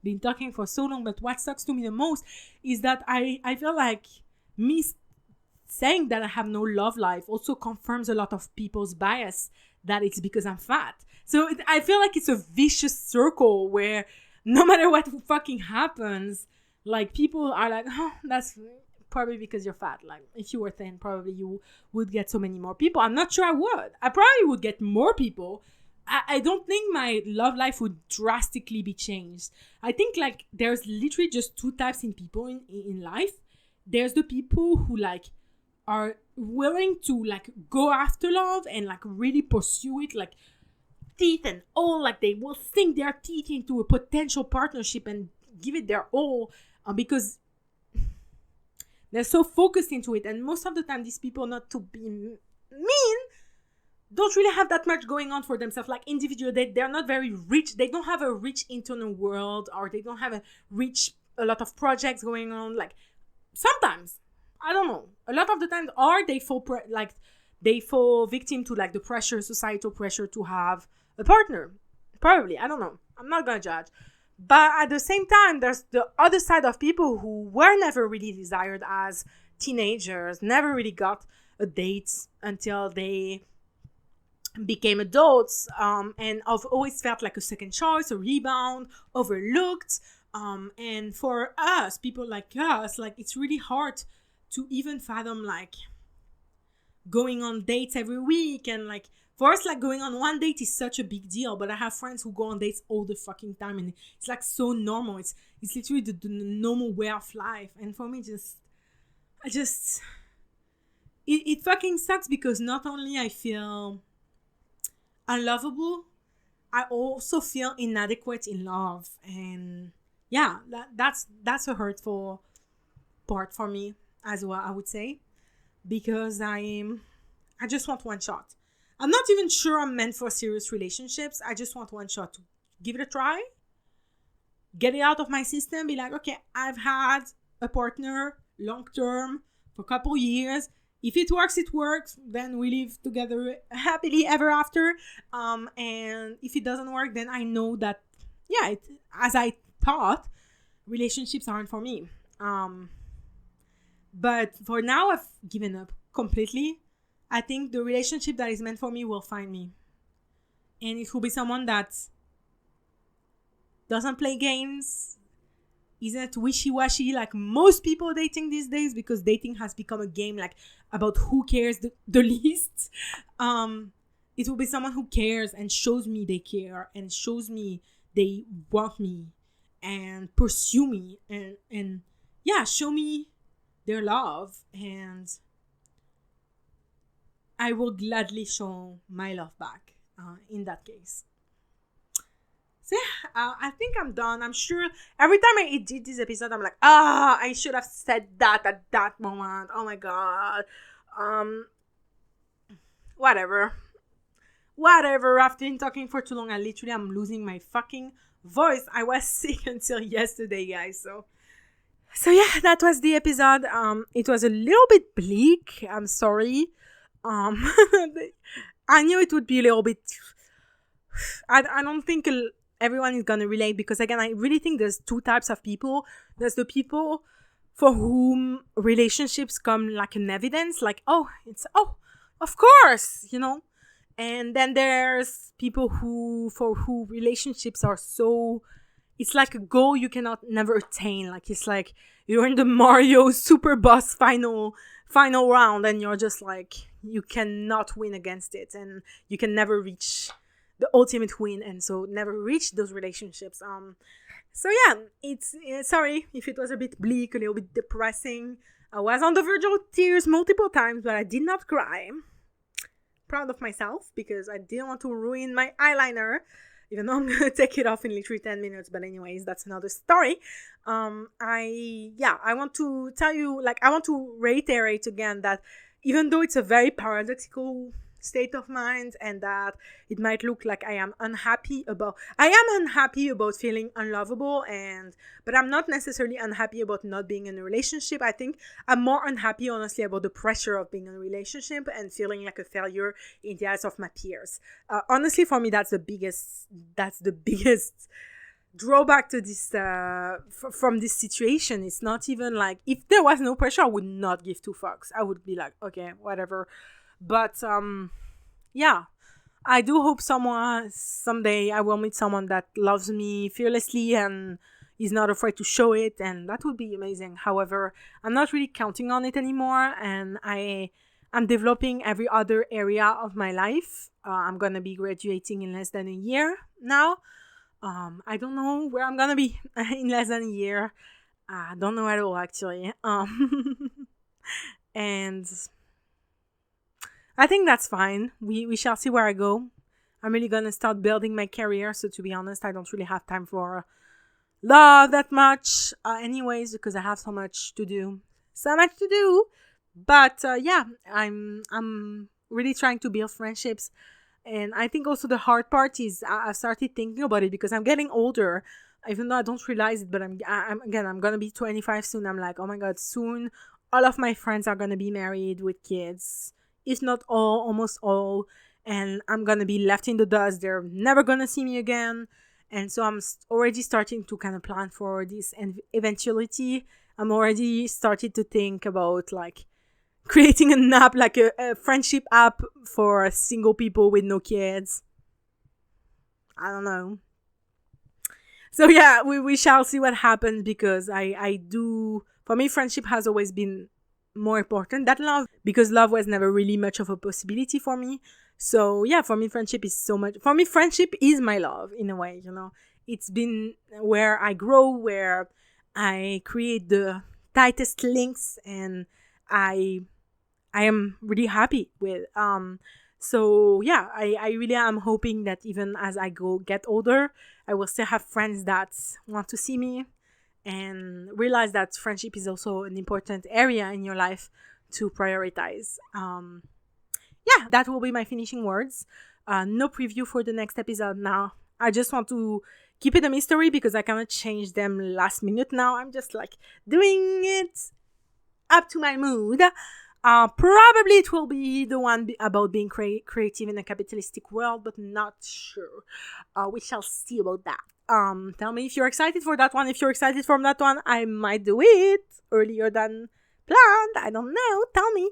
been talking for so long, but what sucks to me the most is that I feel like me saying that I have no love life also confirms a lot of people's bias that it's because I'm fat. So I feel like it's a vicious circle where no matter what fucking happens, like, people are like, oh, that's probably because you're fat. Like, if you were thin, probably you would get so many more people. I'm not sure I would. I probably would get more people. I don't think my love life would drastically be changed. I think, like, there's literally just two types in people in life. There's the people who, like, are willing to, like, go after love and, like, really pursue it, like, teeth and all, like they will sink their teeth into a potential partnership and give it their all, because they're so focused into it. And most of the time, these people, not to be mean, don't really have that much going on for themselves. Like individual, they're not very rich. They don't have a rich internal world, or they don't have a lot of projects going on. Like sometimes, I don't know, a lot of the times, or they fall victim to like the pressure, societal pressure to have a partner. Probably, I don't know. I'm not gonna judge. But at the same time, there's the other side of people who were never really desired as teenagers, never really got a date until they became adults, and I've always felt like a second choice, a rebound, overlooked. And for us, people like us, like it's really hard to even fathom like going on dates every week. And like for us, like going on one date is such a big deal, but I have friends who go on dates all the fucking time, and it's like so normal. It's literally the normal way of life. And for me, it fucking sucks, because not only I feel unlovable, I also feel inadequate in love. And yeah, that's a hurtful part for me as well, I would say, because I just want one shot. I'm not even sure I'm meant for serious relationships. I just want one shot to give it a try, get it out of my system, be like, okay, I've had a partner long term for a couple years. If it works, then we live together happily ever after. And if it doesn't work, then I know that, yeah, as I thought, relationships aren't for me. But for now, I've given up completely. I think the relationship that is meant for me will find me. And it will be someone that doesn't play games, isn't wishy-washy like most people dating these days, because dating has become a game like about who cares the least. It will be someone who cares and shows me they care and shows me they want me and pursue me and yeah, show me their love, and I will gladly show my love back in that case. So yeah, I think I'm done. I'm sure every time I edit this episode, I'm like, I should have said that at that moment. Oh my god. Whatever. I've been talking for too long. I'm losing my fucking voice. I was sick until yesterday, guys. So yeah, that was the episode. It was a little bit bleak. I'm sorry. I knew it would be a little bit. I don't think everyone is gonna relate, because again, I really think there's two types of people. There's the people for whom relationships come like an evidence, like of course, and then there's people for who relationships are so, it's like a goal you cannot never attain. Like it's like you're in the Mario super boss final round, and you're just like, you cannot win against it, and you can never reach the ultimate win, and so never reach those relationships. So yeah, it's sorry if it was a bit bleak, a little bit depressing. I was on the verge of tears multiple times, but I did not cry. Proud of myself, because I didn't want to ruin my eyeliner, even though I'm gonna take it off in literally 10 minutes. But anyways, that's another story. I want to tell you, like, I want to reiterate again that even though it's a very paradoxical state of mind, and that it might look like I am unhappy about feeling unlovable, but I'm not necessarily unhappy about not being in a relationship. I think I'm more unhappy, honestly, about the pressure of being in a relationship and feeling like a failure in the eyes of my peers. Honestly, for me, that's the biggest drawback to this from this situation. It's not even like, if there was no pressure, I would not give two fucks. I would be like, okay, whatever. But yeah, I do hope someday I will meet someone that loves me fearlessly and is not afraid to show it, and that would be amazing. However, I'm not really counting on it anymore, and I'm developing every other area of my life. I'm gonna be graduating in less than a year now. I don't know where I'm gonna be in less than a year. I don't know at all, actually. And I think that's fine. We shall see where I go. I'm really gonna start building my career. So to be honest, I don't really have time for love that much anyways, because I have so much to do. But yeah, I'm really trying to build friendships. And I think also the hard part is I started thinking about it because I'm getting older, even though I don't realize it. But I'm gonna be 25 soon. I'm like, oh my god, soon all of my friends are gonna be married with kids, if not all, almost all, and I'm gonna be left in the dust. They're never gonna see me again, and so I'm already starting to kind of plan for this and eventuality. I'm already started to think about like creating an app, like a friendship app for single people with no kids. I don't know. So yeah, we shall see what happens, because I do, for me, friendship has always been more important than love, because love was never really much of a possibility for me. So yeah, for me, friendship is my love in a way, It's been where I grow, where I create the tightest links, and I am really happy with. So yeah, I really am hoping that even as I get older, I will still have friends that want to see me, and realize that friendship is also an important area in your life to prioritize. Yeah, that will be my finishing words. No preview for the next episode now. I just want to keep it a mystery because I cannot change them last minute now. I'm just like doing it up to my mood. Probably it will be the one about being creative in a capitalistic world, but not sure. We shall see about that. Tell me if you're excited for that one. If you're excited for that one, I might do it earlier than planned. I don't know. Tell me.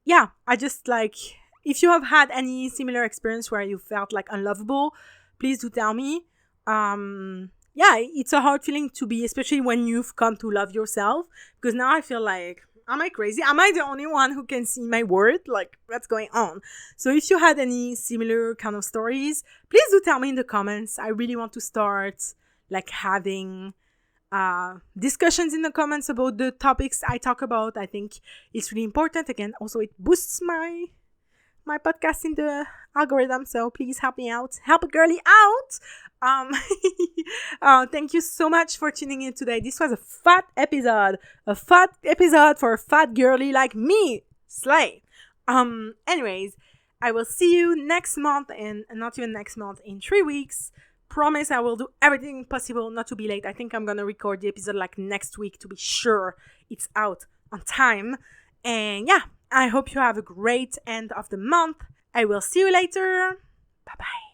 Yeah, I just like, if you have had any similar experience where you felt like unlovable, please do tell me. Yeah, it's a hard feeling to be, especially when you've come to love yourself, because now I feel like, am I crazy? Am I the only one who can see my worth? Like, what's going on? So if you had any similar kind of stories, please do tell me in the comments. I really want to start like having discussions in the comments about the topics I talk about. I think it's really important. Again, also it boosts my podcast in the algorithm, so please help me out, help a girly out. Thank you so much for tuning in today. This was a fat episode for a fat girly like me. Slay. Anyways, I will see you next month, and not even next month, in 3 weeks. Promise I will do everything possible not to be late. I think I'm gonna record the episode like next week to be sure it's out on time. And yeah, I hope you have a great end of the month. I will see you later. Bye bye.